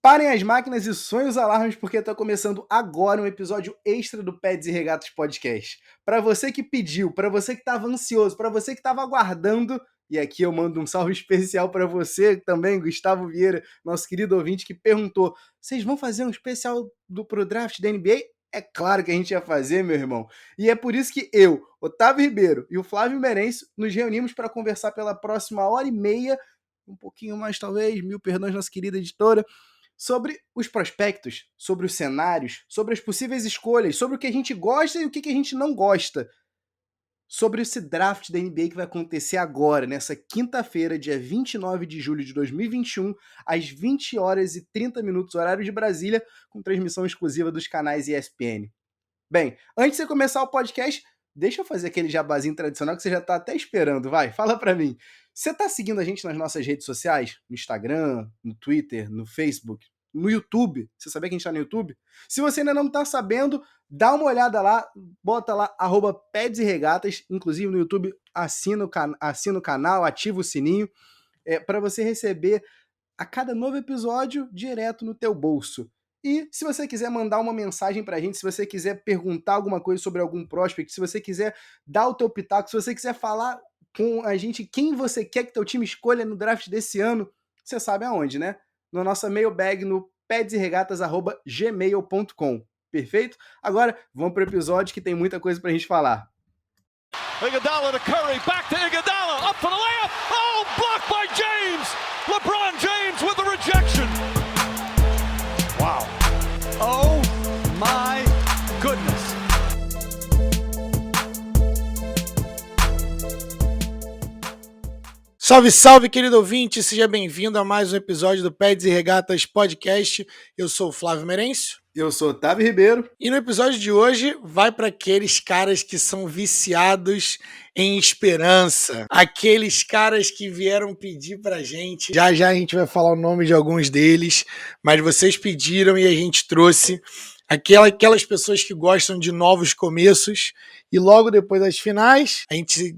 Parem as máquinas e sonhem os alarmes, porque está começando agora um episódio extra do Pads e Regatas Podcast. Para você que pediu, para você que estava ansioso, para você que estava aguardando, e aqui eu mando um salve especial para você também, Gustavo Vieira, nosso querido ouvinte, que perguntou: vocês vão fazer um especial pro draft da NBA? É claro que a gente ia fazer, meu irmão. E é por isso que eu, Otávio Ribeiro e o Flávio Merencio nos reunimos para conversar pela próxima hora e meia, um pouquinho mais talvez, mil perdões, nossa querida editora, sobre os prospectos, sobre os cenários, sobre as possíveis escolhas, sobre o que a gente gosta e o que a gente não gosta, sobre esse draft da NBA que vai acontecer agora, nessa quinta-feira, dia 29 de julho de 2021, às 20 horas e 30 minutos, horário de Brasília, com transmissão exclusiva dos canais ESPN. Bem, antes de você começar o podcast, deixa eu fazer aquele jabazinho tradicional que você já está até esperando, vai, fala para mim. Você está seguindo a gente nas nossas redes sociais? No Instagram, no Twitter, no Facebook, no YouTube? Você sabia que a gente está no YouTube? Se você ainda não está sabendo, dá uma olhada lá, bota lá, @Pads e Regatas, inclusive no YouTube, assina o canal, ativa o sininho, para você receber a cada novo episódio direto no teu bolso. E se você quiser mandar uma mensagem pra gente, se você quiser perguntar alguma coisa sobre algum prospect, se você quiser dar o teu pitaco, se você quiser falar com a gente quem você quer que teu time escolha no draft desse ano, você sabe aonde, né? Na nossa mailbag no padsregatas@gmail.com. Perfeito? Agora, vamos pro episódio que tem muita coisa pra gente falar. Iguodala to Curry, back to Iguodala, up for the layup, oh, blocked by James! LeBron James with the rejection! Wow. Oh my goodness. Salve, salve, querido ouvinte, seja bem-vindo a mais um episódio do Pads e Regatas Podcast. Eu sou o Flávio Merencio. Eu sou o Otávio Ribeiro. E no episódio de hoje vai para aqueles caras que são viciados em esperança. Aqueles caras que vieram pedir pra gente. Já já a gente vai falar o nome de alguns deles, mas vocês pediram e a gente trouxe aquelas pessoas que gostam de novos começos. E logo depois das finais, a gente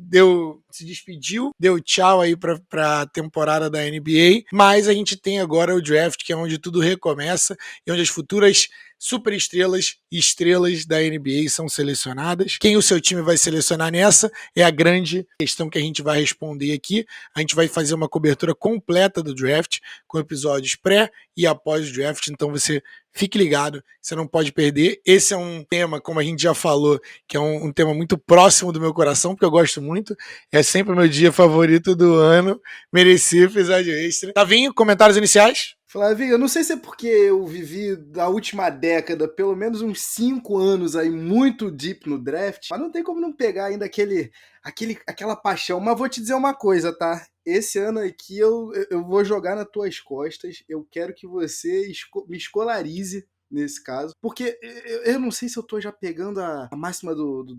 se despediu, deu tchau aí pra temporada da NBA, mas a gente tem agora o draft, que é onde tudo recomeça e onde as futuras superestrelas e estrelas da NBA são selecionadas. Quem o seu time vai selecionar nessa é a grande questão que a gente vai responder aqui. A gente vai fazer uma cobertura completa do draft, com episódios pré e após o draft, então você fique ligado, você não pode perder. Esse é um tema, como a gente já falou, que é um tema muito próximo do meu coração, porque eu gosto muito. É sempre o meu dia favorito do ano. Mereci episódio extra. Tavinho, comentários iniciais? Flávio, eu não sei se é porque eu vivi da última década, pelo menos uns 5 anos aí, muito deep no draft, mas não tem como não pegar ainda aquela paixão. Mas vou te dizer uma coisa, tá? Esse ano aqui eu vou jogar nas tuas costas, eu quero que você me escolarize nesse caso, porque eu não sei se eu tô já pegando a máxima do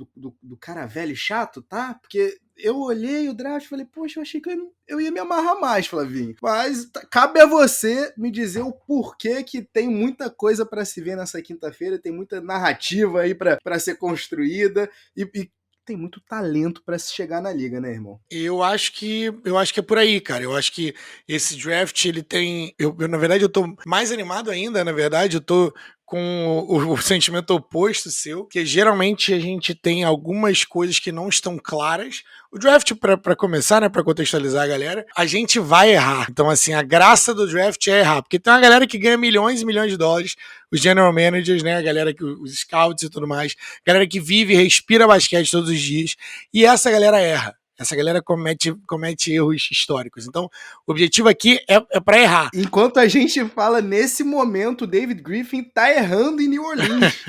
cara velho e chato, tá? Porque eu olhei o draft e falei, poxa, eu achei que eu ia me amarrar mais, Flavinho. Mas cabe a você me dizer o porquê que tem muita coisa pra se ver nessa quinta-feira, tem muita narrativa aí pra ser construída e tem muito talento pra se chegar na liga, né, irmão? Eu acho que é por aí, cara. Eu acho que esse draft, ele tem... na verdade, eu tô mais animado ainda, na verdade. Eu tô com o sentimento oposto seu, que geralmente a gente tem algumas coisas que não estão claras. O draft, para começar, né, para contextualizar a galera, a gente vai errar. Então, assim, a graça do draft é errar, porque tem uma galera que ganha milhões e milhões de dólares, os general managers, né, a galera os scouts e tudo mais, galera que vive e respira basquete todos os dias, e essa galera erra. Essa galera comete erros históricos. Então, o objetivo aqui é para errar. Enquanto a gente fala, nesse momento, o David Griffin tá errando em New Orleans.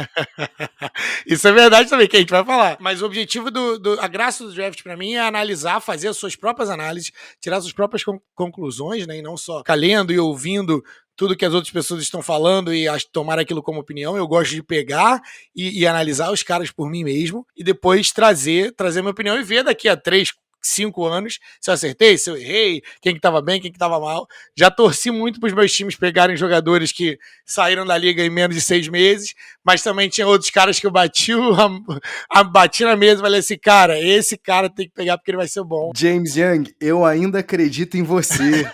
Isso é verdade também, que a gente vai falar. Mas o objetivo a graça do draft para mim é analisar, fazer as suas próprias análises, tirar suas próprias conclusões, né? E não só ficar lendo e ouvindo tudo que as outras pessoas estão falando e tomar aquilo como opinião. Eu gosto de pegar e analisar os caras por mim mesmo e depois trazer minha opinião e ver daqui a 3, 5 anos se eu acertei, se eu errei, quem que tava bem, quem que tava mal. Já torci muito pros meus times pegarem jogadores que saíram da liga em menos de 6 meses, mas também tinha outros caras que eu bati na mesa e falei assim, cara, esse cara tem que pegar porque ele vai ser bom. James Young, eu ainda acredito em você.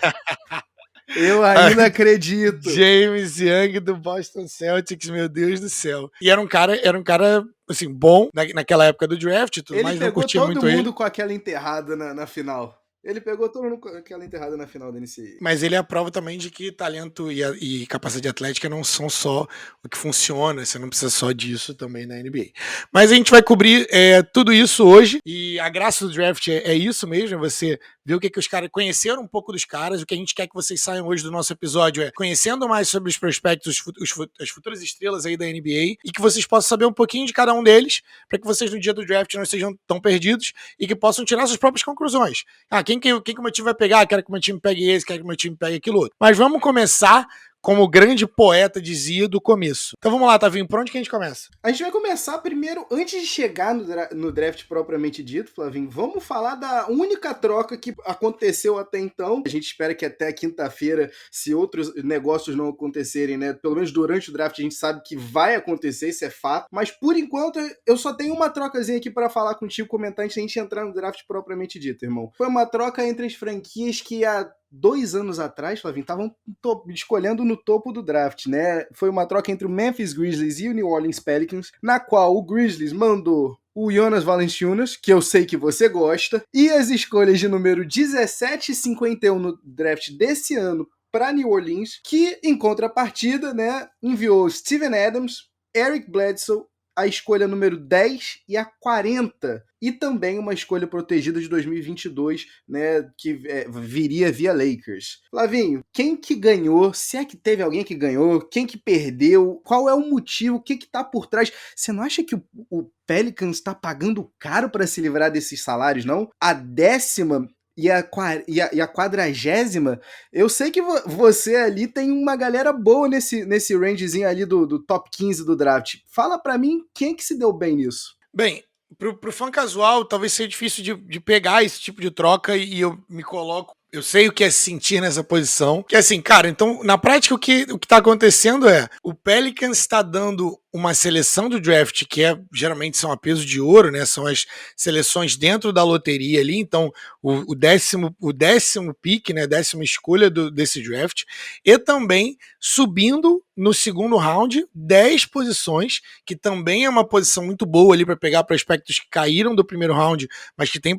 Eu ainda acredito. James Young do Boston Celtics, meu Deus do céu. E era um cara assim, bom naquela época do draft e tudo Ele mais, não pegou curtia todo muito mundo ele. com aquela enterrada na final. Ele pegou todo mundo com aquela enterrada na final da NCAA. Mas ele é a prova também de que talento e capacidade atlética não são só o que funciona, você não precisa só disso também na NBA. Mas a gente vai cobrir tudo isso hoje, e a graça do draft é isso mesmo, é você ver o que os caras conheceram um pouco dos caras. O que a gente quer que vocês saiam hoje do nosso episódio é conhecendo mais sobre os prospectos, as futuras estrelas aí da NBA, e que vocês possam saber um pouquinho de cada um deles, para que vocês no dia do draft não estejam tão perdidos e que possam tirar suas próprias conclusões. Quem que o meu time vai pegar? Quero que o meu time pegue esse, quero que o meu time pegue aquilo outro. Mas vamos começar como o grande poeta dizia do começo. Então vamos lá, Tavinho, por onde que a gente começa? A gente vai começar primeiro, antes de chegar no draft propriamente dito, Flavinho, vamos falar da única troca que aconteceu até então. A gente espera que até quinta-feira, se outros negócios não acontecerem, né, pelo menos durante o draft a gente sabe que vai acontecer, isso é fato. Mas por enquanto eu só tenho uma trocazinha aqui para falar contigo, comentar antes da gente entrar no draft propriamente dito, irmão. Foi uma troca entre as franquias que 2 anos atrás, Flavinho, estavam escolhendo no topo do draft, né? Foi uma troca entre o Memphis Grizzlies e o New Orleans Pelicans, na qual o Grizzlies mandou o Jonas Valanciunas, que eu sei que você gosta, e as escolhas de número 17 e 51 no draft desse ano para New Orleans, que, em contrapartida, né, enviou Steven Adams, Eric Bledsoe, a escolha número 10 e a 40, e também uma escolha protegida de 2022, né, que viria via Lakers. Flavinho, quem que ganhou? Se é que teve alguém que ganhou? Quem que perdeu? Qual é o motivo? O que que tá por trás? Você não acha que o Pelicans está pagando caro para se livrar desses salários, não? A 10ª e a 40ª, eu sei que você ali tem uma galera boa nesse rangezinho ali do top 15 do draft. Fala pra mim quem que se deu bem nisso. Bem, pro fã casual, talvez seja difícil de pegar esse tipo de troca, e eu me coloco. Eu sei o que é se sentir nessa posição. Que assim, cara, então, na prática, o que tá acontecendo é o Pelicans está dando uma seleção do draft que geralmente são a peso de ouro, né? São as seleções dentro da loteria ali. Então, o décimo pick, né? 10ª escolha desse draft. E também subindo no segundo round 10 posições, que também é uma posição muito boa ali para pegar prospectos que caíram do primeiro round, mas que tem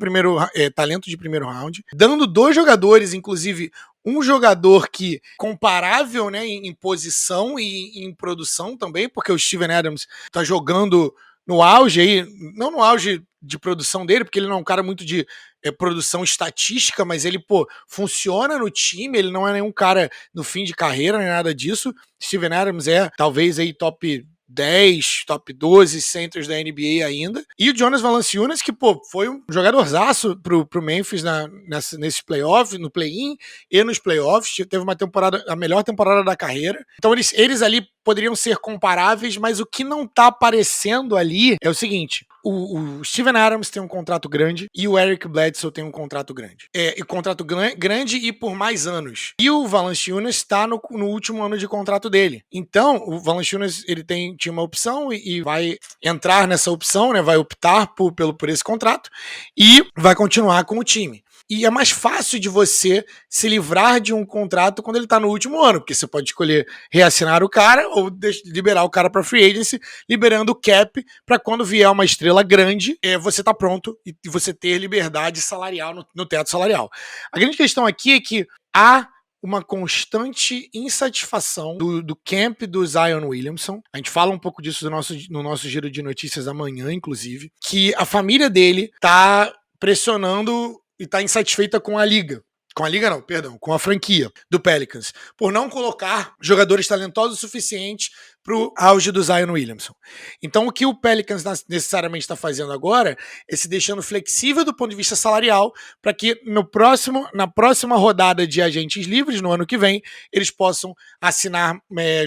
talento de primeiro round. Dando 2 jogadores, inclusive um jogador que comparável, né, em posição e em produção também, porque o Steven Adams tá jogando no auge aí, não no auge de produção dele, porque ele não é um cara muito de produção estatística, mas ele, funciona no time, ele não é nenhum cara no fim de carreira, nem nada disso. Steven Adams é talvez aí top 10, top 12 centers da NBA ainda. E o Jonas Valanciunas, que, foi um jogadorzaço pro Memphis nesse playoff, no play-in e nos playoffs. Teve a melhor temporada da carreira. Então eles ali poderiam ser comparáveis, mas o que não tá aparecendo ali é o seguinte: o Steven Adams tem um contrato grande e o Eric Bledsoe tem um contrato grande. E contrato grande e por mais anos. E o Valanciunas está no último ano de contrato dele. Então, o Valanciunas, ele tinha uma opção e vai entrar nessa opção, né? Vai optar por esse contrato e vai continuar com o time. E é mais fácil de você se livrar de um contrato quando ele está no último ano, porque você pode escolher reassinar o cara ou liberar o cara para free agency, liberando o cap para quando vier uma estrela grande, você tá pronto e você ter liberdade salarial no teto salarial. A grande questão aqui é que há uma constante insatisfação do camp do Zion Williamson. A gente fala um pouco disso no nosso giro de notícias amanhã, inclusive, que a família dele tá pressionando e tá insatisfeita com a liga. Com a liga não, perdão, com a franquia do Pelicans, por não colocar jogadores talentosos o suficiente pro auge do Zion Williamson. Então o que o Pelicans necessariamente está fazendo agora é se deixando flexível do ponto de vista salarial para que na próxima rodada de agentes livres, no ano que vem, eles possam assinar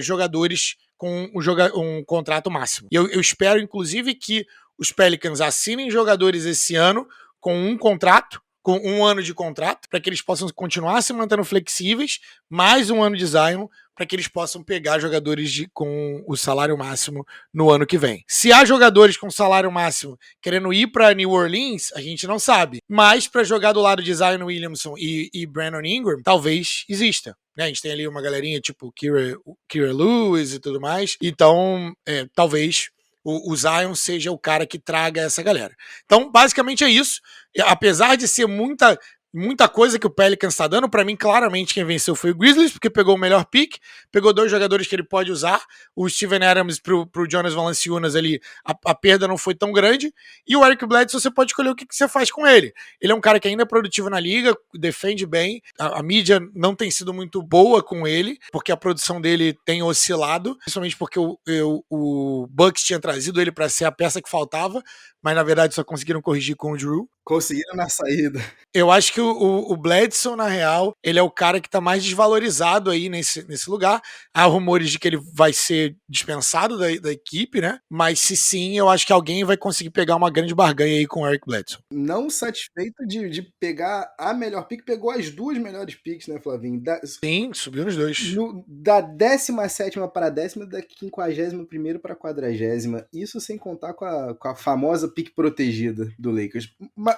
jogadores com um contrato máximo. E eu espero, inclusive, que os Pelicans assinem jogadores esse ano com um contrato, com 1 ano de contrato, para que eles possam continuar se mantendo flexíveis, mais 1 ano de Zion, para que eles possam pegar jogadores com o salário máximo no ano que vem. Se há jogadores com salário máximo querendo ir para New Orleans, a gente não sabe. Mas para jogar do lado de Zion Williamson e Brandon Ingram, talvez exista. A gente tem ali uma galerinha tipo Kira Lewis e tudo mais. Então, talvez o Zion seja o cara que traga essa galera. Então, basicamente é isso. Apesar de ser muita coisa que o Pelicans está dando, para mim, claramente quem venceu foi o Grizzlies, porque pegou o melhor pick, pegou 2 jogadores que ele pode usar, o Steven Adams pro Jonas Valanciunas ali, a perda não foi tão grande, e o Eric Bledsoe você pode escolher o que você faz com ele. Ele é um cara que ainda é produtivo na liga, defende bem, a mídia não tem sido muito boa com ele, porque a produção dele tem oscilado, principalmente porque o Bucks tinha trazido ele para ser a peça que faltava, mas na verdade só conseguiram corrigir com o Drew. Conseguiram na saída. Eu acho que o Bledsoe, na real, ele é o cara que tá mais desvalorizado aí nesse lugar. Há rumores de que ele vai ser dispensado da equipe, né? Mas se sim, eu acho que alguém vai conseguir pegar uma grande barganha aí com o Eric Bledsoe. Não satisfeito de pegar a melhor pick, pegou as 2 melhores picks, né, Flavinho? Sim, subiu nos 2. Da 17ª para a 10ª, da 51ª para a 40ª. Isso sem contar com a famosa pick protegida do Lakers.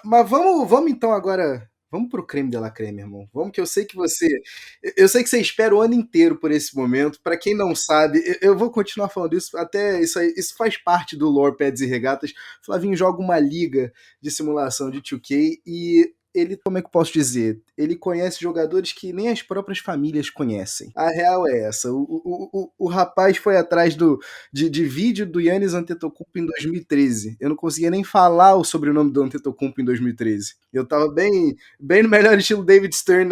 Mas vamos então agora... Vamos pro creme de la creme, irmão. Vamos, que eu sei que você espera o ano inteiro por esse momento. Para quem não sabe, eu vou continuar falando isso, até isso faz parte do lore Pads e Regatas. Flavinho joga uma liga de simulação de 2K e ele, como é que eu posso dizer? Ele conhece jogadores que nem as próprias famílias conhecem. A real é essa. O rapaz foi atrás de vídeo do Giannis Antetokounmpo em 2013. Eu não conseguia nem falar o sobrenome do Antetokounmpo em 2013. Eu tava bem no melhor estilo David Stern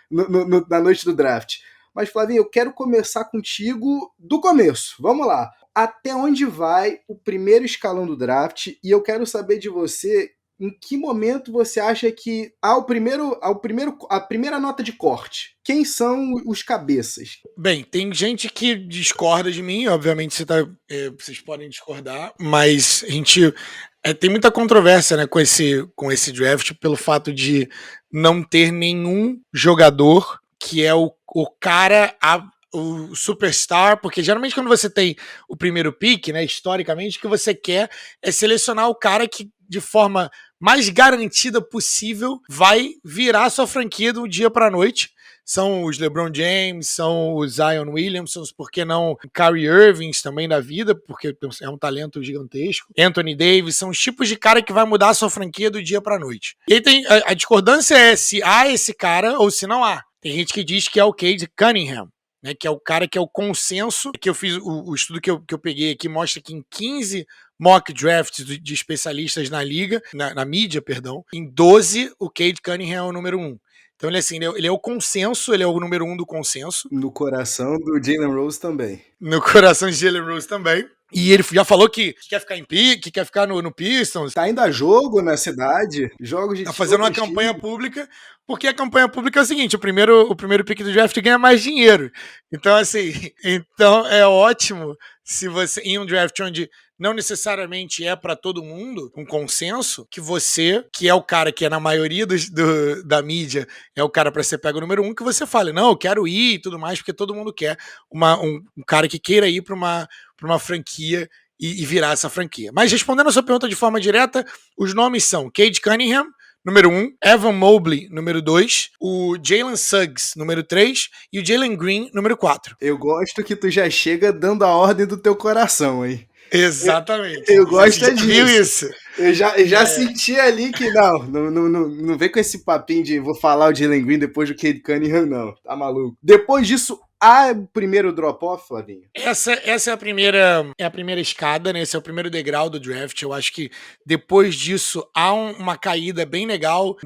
na noite do draft. Mas, Flavinho, eu quero começar contigo do começo. Vamos lá. Até onde vai o primeiro escalão do draft? E eu quero saber de você... Em que momento você acha que a primeira nota de corte? Quem são os cabeças? Bem, tem gente que discorda de mim, obviamente vocês podem discordar, mas a gente tem muita controvérsia, né, com esse draft pelo fato de não ter nenhum jogador que é o cara o superstar, porque geralmente quando você tem o primeiro pick, né, historicamente, o que você quer é selecionar o cara que de forma mais garantida possível vai virar sua franquia do dia para a noite. São os LeBron James, são os Zion Williamson, por que não Kyrie Irving também da vida, porque é um talento gigantesco. Anthony Davis, são os tipos de cara que vai mudar a sua franquia do dia para a noite. E aí tem a discordância é se há esse cara ou se não há. Tem gente que diz que é o Cade Cunningham, né, que é o cara que é o consenso, que eu fiz o estudo que eu peguei aqui, mostra que em 15 mock drafts de especialistas na liga, na mídia, perdão, em 12 o Cade Cunningham é o número 1. Então ele é o consenso, ele é o número 1 do consenso. No coração do Jalen Rose também. No coração de Jalen Rose também. E ele já falou que quer ficar em pique, que quer ficar no Pistons. Tá ainda jogo na cidade, jogos de... Tá fazendo uma campanha pública, porque a campanha pública é o seguinte, o primeiro pique do draft ganha mais dinheiro. Então, assim, é ótimo se você, em um draft onde não necessariamente é para todo mundo um consenso, que você, que é o cara que é na maioria da mídia, é o cara para ser pego o número 1, que você fale, não, eu quero ir e tudo mais, porque todo mundo quer um cara que queira ir para uma franquia e virar essa franquia. Mas respondendo a sua pergunta de forma direta, os nomes são Cade Cunningham, número 1, Evan Mobley, número 2, o Jalen Suggs, número 3, e o Jalen Green, número 4. Eu gosto que tu já chega dando a ordem do teu coração, hein? Exatamente. Eu gosto disso. Viu isso? Eu já senti ali que não vem com esse papinho de vou falar o Jalen Green depois do Cade Cunningham, não. Tá maluco. Depois disso, o primeiro drop-off, Flavinho? Essa é a primeira escada, né? Esse é o primeiro degrau do draft. Eu acho que depois disso há uma caída bem legal,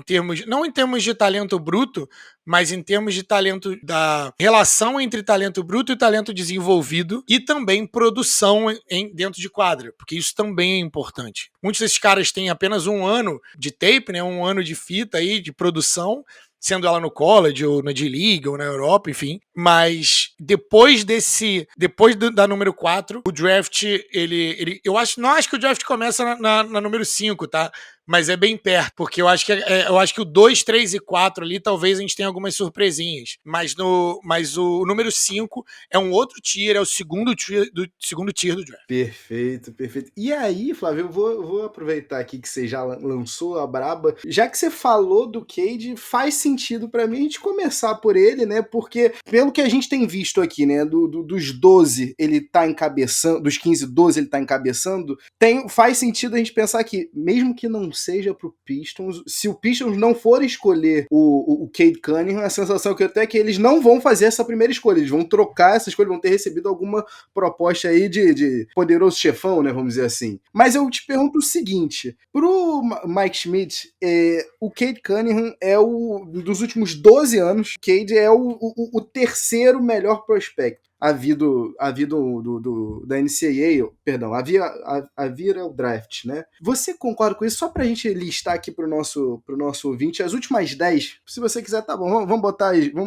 não em termos de talento bruto, mas em termos de talento, da relação entre talento bruto e talento desenvolvido, e também produção dentro de quadra, porque isso também é importante. Muitos desses caras têm apenas 1 ano de tape, né? 1 ano de fita aí, de produção, sendo ela no college, ou na D-League, ou na Europa, enfim. Mas depois da número 4, o draft, eu não acho que o draft começa na número 5, tá? mas é bem perto, porque eu acho que o 2, 3 e 4 ali, talvez a gente tenha algumas surpresinhas, mas o número 5 é um outro tier, é o segundo tier do draft. Perfeito, perfeito. E aí, Flávio, eu vou aproveitar aqui que você já lançou a braba. Já que você falou do Cade, faz sentido pra mim a gente começar por ele, né? Porque, pelo que a gente tem visto aqui, né? Dos 12, ele tá encabeçando, dos 15, 12 ele tá encabeçando, faz sentido a gente pensar que, mesmo que não seja pro Pistons, se o Pistons não for escolher o Cade Cunningham, a sensação que eu tenho é que eles não vão fazer essa primeira escolha, eles vão trocar essa escolha, vão ter recebido alguma proposta aí de poderoso chefão, né, vamos dizer assim. Mas eu te pergunto o seguinte, pro Mike Schmidt, o Cade Cunningham dos últimos 12 anos, Cade é o terceiro melhor prospecto. Havido da NCAA, perdão, havia o draft, né? Você concorda com isso? Só pra gente listar aqui pro nosso ouvinte, as últimas 10, se você quiser, tá bom, vamos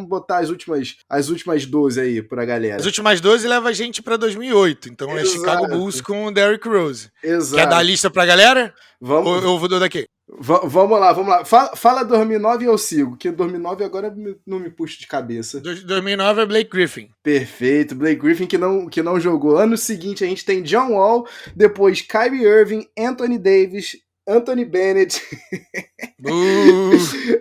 botar as últimas 12 aí pra galera. As últimas 12 leva a gente pra 2008, então é Chicago Bulls com o Derrick Rose. Exato. Quer dar a lista pra galera? Vamos. Ou eu vou dar daqui? Vamos lá. Fala 2009 e eu sigo, que 2009 agora não me puxa de cabeça. 2009 é Blake Griffin. Perfeito, Blake Griffin que não jogou. Ano seguinte a gente tem John Wall, depois Kyrie Irving, Anthony Davis, Anthony Bennett,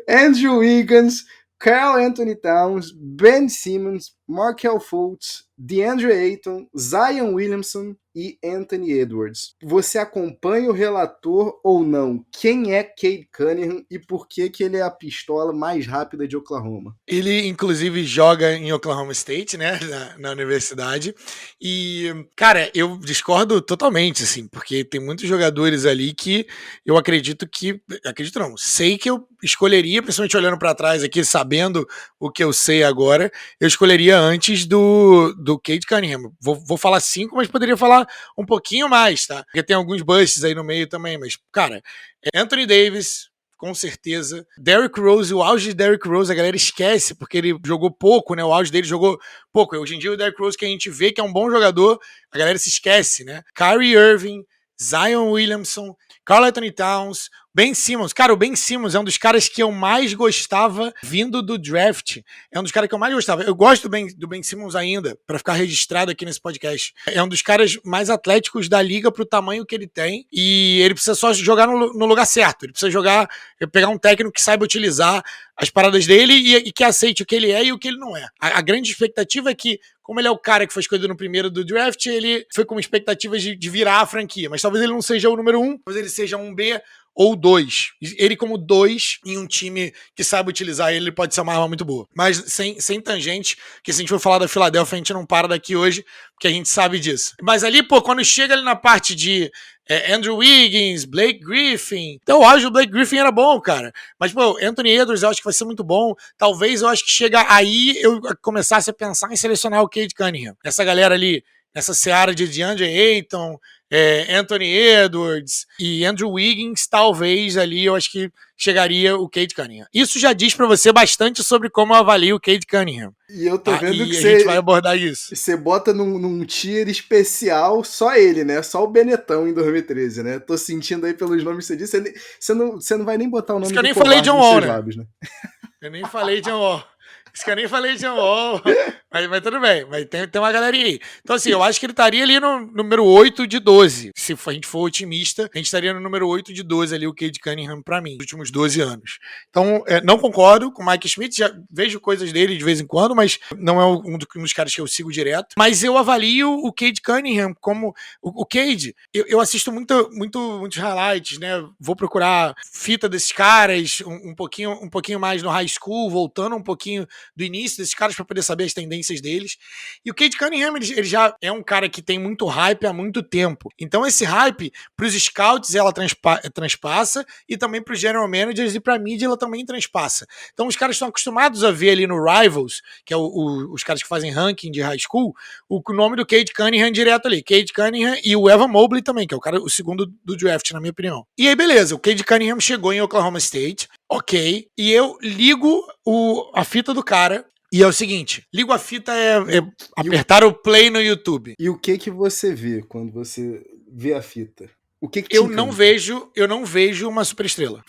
Andrew Wiggins, Karl Anthony Towns, Ben Simmons, Markelle Fultz, DeAndre Ayton, Zion Williamson e Anthony Edwards. Você acompanha o relator ou não? Quem é Cade Cunningham e por que ele é a pistola mais rápida de Oklahoma? Ele, inclusive, joga em Oklahoma State, né, na universidade. E, cara, eu discordo totalmente, assim, porque tem muitos jogadores ali que eu acredito não, sei que eu escolheria, principalmente olhando para trás aqui, sabendo o que eu sei agora, eu escolheria antes do Cade Cunningham. Vou falar 5, mas poderia falar um pouquinho mais, tá? Porque tem alguns busts aí no meio também, mas, cara, Anthony Davis, com certeza. Derrick Rose, o auge de Derrick Rose, a galera esquece, porque ele jogou pouco, né? O auge dele jogou pouco. Hoje em dia, o Derrick Rose, que a gente vê que é um bom jogador, a galera se esquece, né? Kyrie Irving, Zion Williamson, Karl Anthony Towns, Ben Simmons. Cara, o Ben Simmons é um dos caras que eu mais gostava vindo do draft. É um dos caras que eu mais gostava. Eu gosto do Ben Simmons ainda, pra ficar registrado aqui nesse podcast. É um dos caras mais atléticos da liga pro tamanho que ele tem. E ele precisa só jogar no lugar certo. Ele precisa pegar um técnico que saiba utilizar as paradas dele e que aceite o que ele é e o que ele não é. A grande expectativa é que, como ele é o cara que foi escolhido no primeiro do draft, ele foi com expectativas de virar a franquia. Mas talvez ele não seja o número 1, talvez ele seja um B ou 2. Ele como 2 em um time que sabe utilizar ele pode ser uma arma muito boa. Mas sem tangente, que se a gente for falar da Filadélfia, a gente não para daqui hoje, porque a gente sabe disso. Mas ali, pô, quando chega ali na parte de Andrew Wiggins, Blake Griffin, então o auge do Blake Griffin era bom, cara. Mas, pô, Anthony Edwards eu acho que vai ser muito bom. Talvez eu acho que chega aí eu começasse a pensar em selecionar o Cade Cunningham. Essa galera ali, nessa seara de DeAndre Ayton, Anthony Edwards e Andrew Wiggins, talvez ali eu acho que chegaria o Cade Cunningham. Isso já diz pra você bastante sobre como eu avalio o Cade Cunningham. E eu tô vendo que a gente vai abordar isso. Você bota num tier especial só ele, né? Só o Benetão em 2013, né? Tô sentindo aí pelos nomes que você disse. Você não vai nem botar o nome Isso que eu do nem falei John Wall, né? Lábios, né? Eu nem falei John Wall. Isso que eu nem falei John Wall. Mas tudo bem. Mas tem uma galerinha aí. Então, assim, eu acho que ele estaria ali no número 8 de 12. Se a gente for otimista, a gente estaria no número 8 de 12 ali, o Cade Cunningham, pra mim, nos últimos 12 anos. Então, não concordo com o Mike Schmidt. Já vejo coisas dele de vez em quando, mas não é um dos caras que eu sigo direto. Mas eu avalio o Cade Cunningham como... O Cade, eu assisto muitos highlights, né? Vou procurar fita desses caras um pouquinho mais no high school, voltando um pouquinho do início desses caras para poder saber as tendências deles. E o Cade Cunningham, ele já é um cara que tem muito hype há muito tempo. Então esse hype, pros scouts, ela transpassa, e também pros general managers e pra mídia ela também transpassa. Então os caras estão acostumados a ver ali no Rivals, que é os caras que fazem ranking de high school, o nome do Cade Cunningham direto ali. Cade Cunningham e o Evan Mobley também, que é o segundo do draft, na minha opinião. E aí, beleza, o Cade Cunningham chegou em Oklahoma State, ok, e eu ligo a fita do cara, e é o seguinte, ligo a fita apertar o play no YouTube. E o que você vê quando você vê a fita? O que te Eu encanta? não vejo uma superestrela.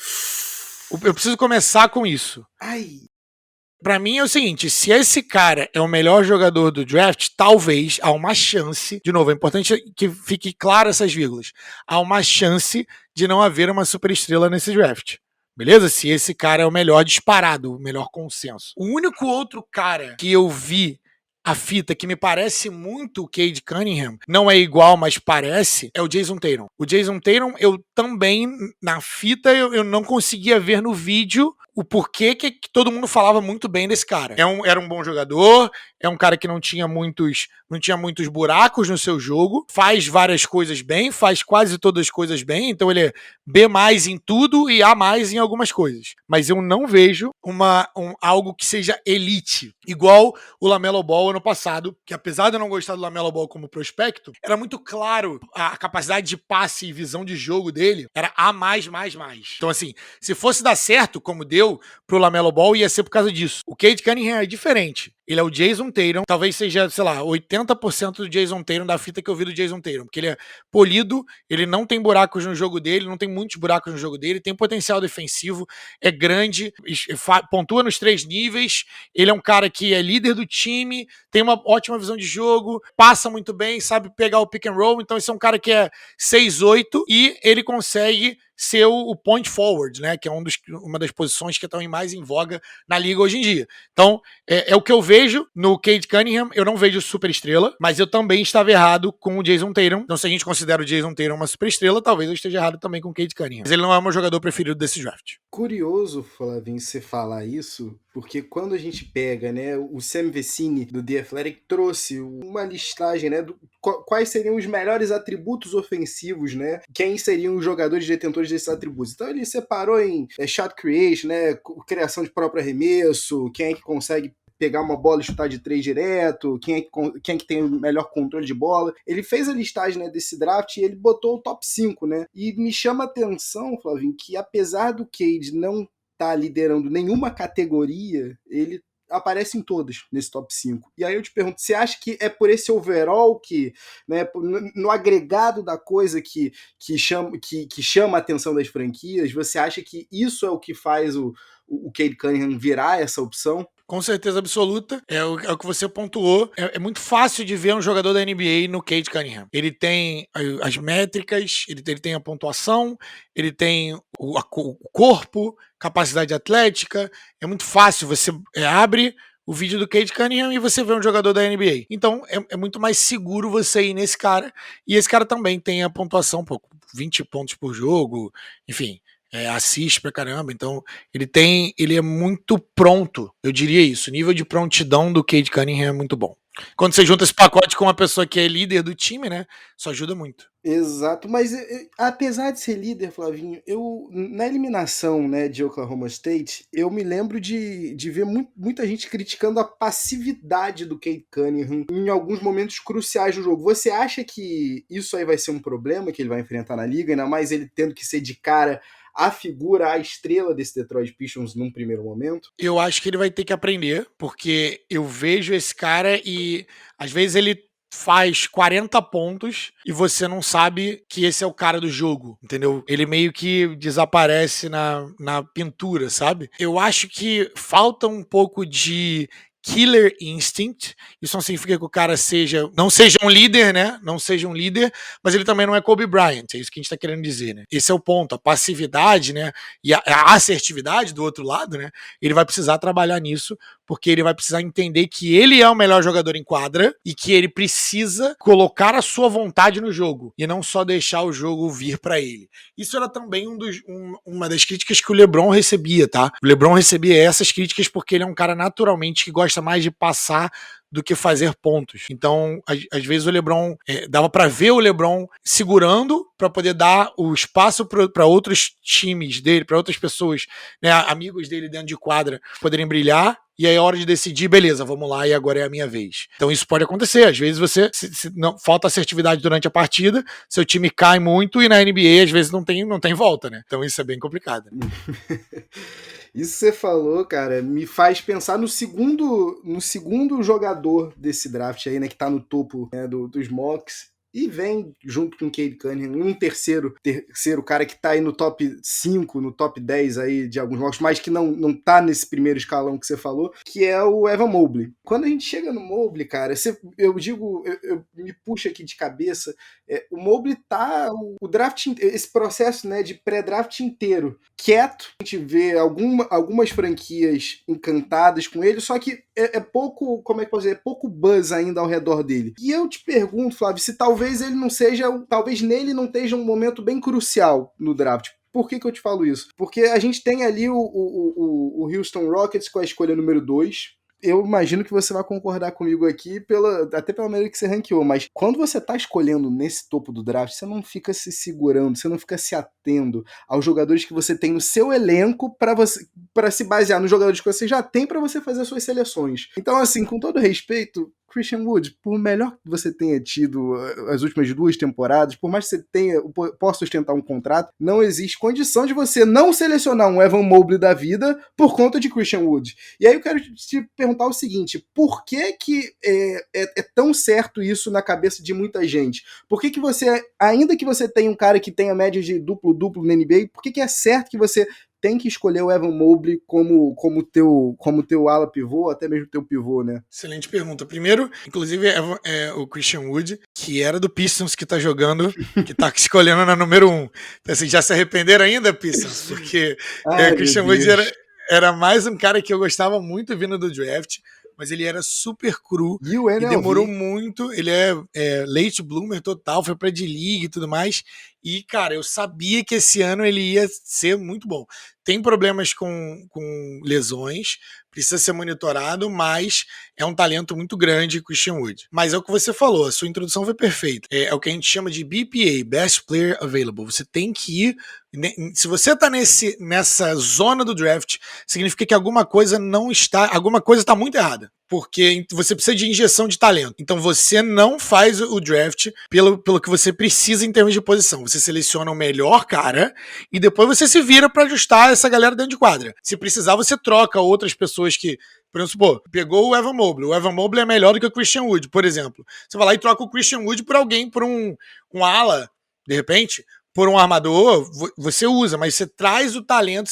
Eu preciso começar com isso. Ai, Pra mim é o seguinte, se esse cara é o melhor jogador do draft, talvez há uma chance, de novo, é importante que fique claro essas vírgulas, há uma chance de não haver uma superestrela nesse draft. Beleza? Se esse cara é o melhor disparado, o melhor consenso. O único outro cara que eu vi a fita que me parece muito o Cade Cunningham, não é igual, mas parece, é o Jason Tatum. O Jason Tatum, eu também, na fita, eu não conseguia ver no vídeo o porquê que todo mundo falava muito bem desse cara. Era um bom jogador, é um cara que não tinha muitos buracos no seu jogo, faz várias coisas bem, faz quase todas as coisas bem, então ele é B+ em tudo e A+ em algumas coisas. Mas eu não vejo algo que seja elite, igual o LaMelo Ball ano passado, que apesar de eu não gostar do LaMelo Ball como prospecto, era muito claro a capacidade de passe e visão de jogo dele, era A+++. Então assim, se fosse dar certo, como deu pro LaMelo Ball, ia ser por causa disso. O Cade Cunningham é diferente. Ele é o Jason Tatum, talvez seja, sei lá, 80% do Jason Tatum da fita que eu vi do Jason Tatum, porque ele é polido, ele não tem buracos no jogo dele, não tem muitos buracos no jogo dele, tem potencial defensivo, é grande, pontua nos 3 níveis, ele é um cara que é líder do time, tem uma ótima visão de jogo, passa muito bem, sabe pegar o pick and roll, então esse é um cara que é 6'8", e ele consegue ser o point forward, né, que é uma das posições que estão mais em voga na liga hoje em dia. Então, é o que eu vejo no Cade Cunningham, eu não vejo super estrela, mas eu também estava errado com o Jason Tatum. Então, se a gente considera o Jason Tatum uma super estrela, talvez eu esteja errado também com o Cade Cunningham. Mas ele não é o meu jogador preferido desse draft. curioso, Flavinho, você falar isso, porque quando a gente pega, né, o Sam Vecini do The Athletic trouxe uma listagem, né, quais seriam os melhores atributos ofensivos, né, quem seriam os jogadores detentores desses atributos. Então ele separou em shot creation, né, criação de próprio arremesso, quem é que consegue pegar uma bola e chutar de 3 direto, quem é que tem o melhor controle de bola. Ele fez a listagem, né, desse draft e ele botou o top 5, né? E me chama a atenção, Flavinho, que apesar do Cade não estar liderando nenhuma categoria, ele aparece em todas nesse top 5. E aí eu te pergunto, você acha que é por esse overall que, né, no agregado da coisa que chama a atenção das franquias, você acha que isso é o que faz o Cade Cunningham virar essa opção? Com certeza absoluta, é o que você pontuou. É muito fácil de ver um jogador da NBA no Cade Cunningham. Ele tem as métricas, ele tem a pontuação, ele tem o corpo, capacidade atlética. É muito fácil, você abre o vídeo do Cade Cunningham e você vê um jogador da NBA. Então é muito mais seguro você ir nesse cara. E esse cara também tem a pontuação, 20 pontos por jogo, enfim. Assiste pra caramba, então ele é muito pronto, eu diria isso, o nível de prontidão do Cade Cunningham é muito bom. Quando você junta esse pacote com uma pessoa que é líder do time, né, isso ajuda muito. Exato, mas apesar de ser líder, Flavinho, eu na eliminação, né, de Oklahoma State, eu me lembro de ver muita gente criticando a passividade do Cade Cunningham em alguns momentos cruciais do jogo. Você acha que isso aí vai ser um problema que ele vai enfrentar na liga, ainda mais ele tendo que ser de cara a figura, a estrela desse Detroit Pistons num primeiro momento? Eu acho que ele vai ter que aprender, porque eu vejo esse cara e às vezes ele faz 40 pontos e você não sabe que esse é o cara do jogo, entendeu? Ele meio que desaparece na pintura, sabe? Eu acho que falta um pouco de killer instinct. Isso não significa que o cara não seja um líder, né? Não seja um líder, mas ele também não é Kobe Bryant. É isso que a gente tá querendo dizer, né? Esse é o ponto. A passividade, né? E a assertividade do outro lado, né? Ele vai precisar trabalhar nisso, porque ele vai precisar entender que ele é o melhor jogador em quadra e que ele precisa colocar a sua vontade no jogo e não só deixar o jogo vir para ele. Isso era também uma das críticas que o LeBron recebia, tá? O LeBron recebia essas críticas porque ele é um cara naturalmente que gosta mais de passar do que fazer pontos. Então, às vezes o LeBron dava para ver o LeBron segurando para poder dar o espaço para outros times dele, para outras pessoas, né, amigos dele dentro de quadra, poderem brilhar. E aí é hora de decidir, beleza, vamos lá e agora é a minha vez. Então isso pode acontecer. Às vezes se não, falta assertividade durante a partida, seu time cai muito e na NBA às vezes não tem volta, né? Então isso é bem complicado. Isso que você falou, cara, me faz pensar no segundo jogador desse draft aí, né, que tá no topo, né, dos mocks. e vem junto com o Cade Cunningham um terceiro cara que tá aí no top 5, no top 10 aí de alguns jogos, mas que não tá nesse primeiro escalão que você falou, que é o Evan Mobley. Quando a gente chega no Mobley, cara, eu me puxa aqui de cabeça, o Mobley tá, o draft, esse processo, né, de pré-draft inteiro, quieto, a gente vê algumas franquias encantadas com ele, só que é pouco, como é que eu posso dizer, é pouco buzz ainda ao redor dele. E eu te pergunto, Flávio, se talvez ele não seja, talvez nele não esteja um momento bem crucial no draft. Por que eu te falo isso? Porque a gente tem ali o Houston Rockets com a escolha número 2. Eu imagino que você vai concordar comigo aqui, até pela maneira que você ranqueou, mas quando você tá escolhendo nesse topo do draft, você não fica se segurando, você não fica se atendo aos jogadores que você tem no seu elenco para se basear nos jogadores que você já tem para você fazer as suas seleções. Então, assim, com todo respeito, Christian Wood, por melhor que você tenha tido as últimas 2 temporadas, por mais que você possa sustentar um contrato, não existe condição de você não selecionar um Evan Mobley da vida por conta de Christian Wood. E aí eu quero te perguntar o seguinte, por que é tão certo isso na cabeça de muita gente? Por que você, ainda que você tenha um cara que tenha média de duplo-duplo na NBA, por que é certo que você tem que escolher o Evan Mobley como teu ala pivô, até mesmo teu pivô, né? Excelente pergunta. Primeiro, inclusive, é o Christian Wood, que era do Pistons, que tá jogando, que tá escolhendo na número 1. Então, assim, já se arrependeram ainda, Pistons? Porque Christian Wood era mais um cara que eu gostava muito vindo do draft, mas ele era super cru e demorou muito. Ele é late bloomer total, foi pra D-League e tudo mais. E, cara, eu sabia que esse ano ele ia ser muito bom. Tem problemas com lesões, precisa ser monitorado, mas é um talento muito grande, Christian Wood. Mas é o que você falou, a sua introdução foi perfeita. É o que a gente chama de BPA, Best Player Available. Você tem que ir... Se você tá nessa zona do draft, significa que alguma coisa está muito errada. Porque você precisa de injeção de talento. Então você não faz o draft pelo que você precisa em termos de posição. Você seleciona o melhor cara e depois você se vira para ajustar essa galera dentro de quadra. Se precisar, você troca outras pessoas que... Por exemplo, pegou o Evan Mobley. O Evan Mobley é melhor do que o Christian Wood, por exemplo. Você vai lá e troca o Christian Wood por alguém, por um ala, de repente, por um armador, você usa, mas você traz o talento,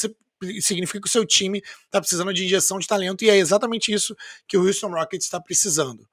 significa que o seu time está precisando de injeção de talento, e é exatamente isso que o Houston Rockets está precisando.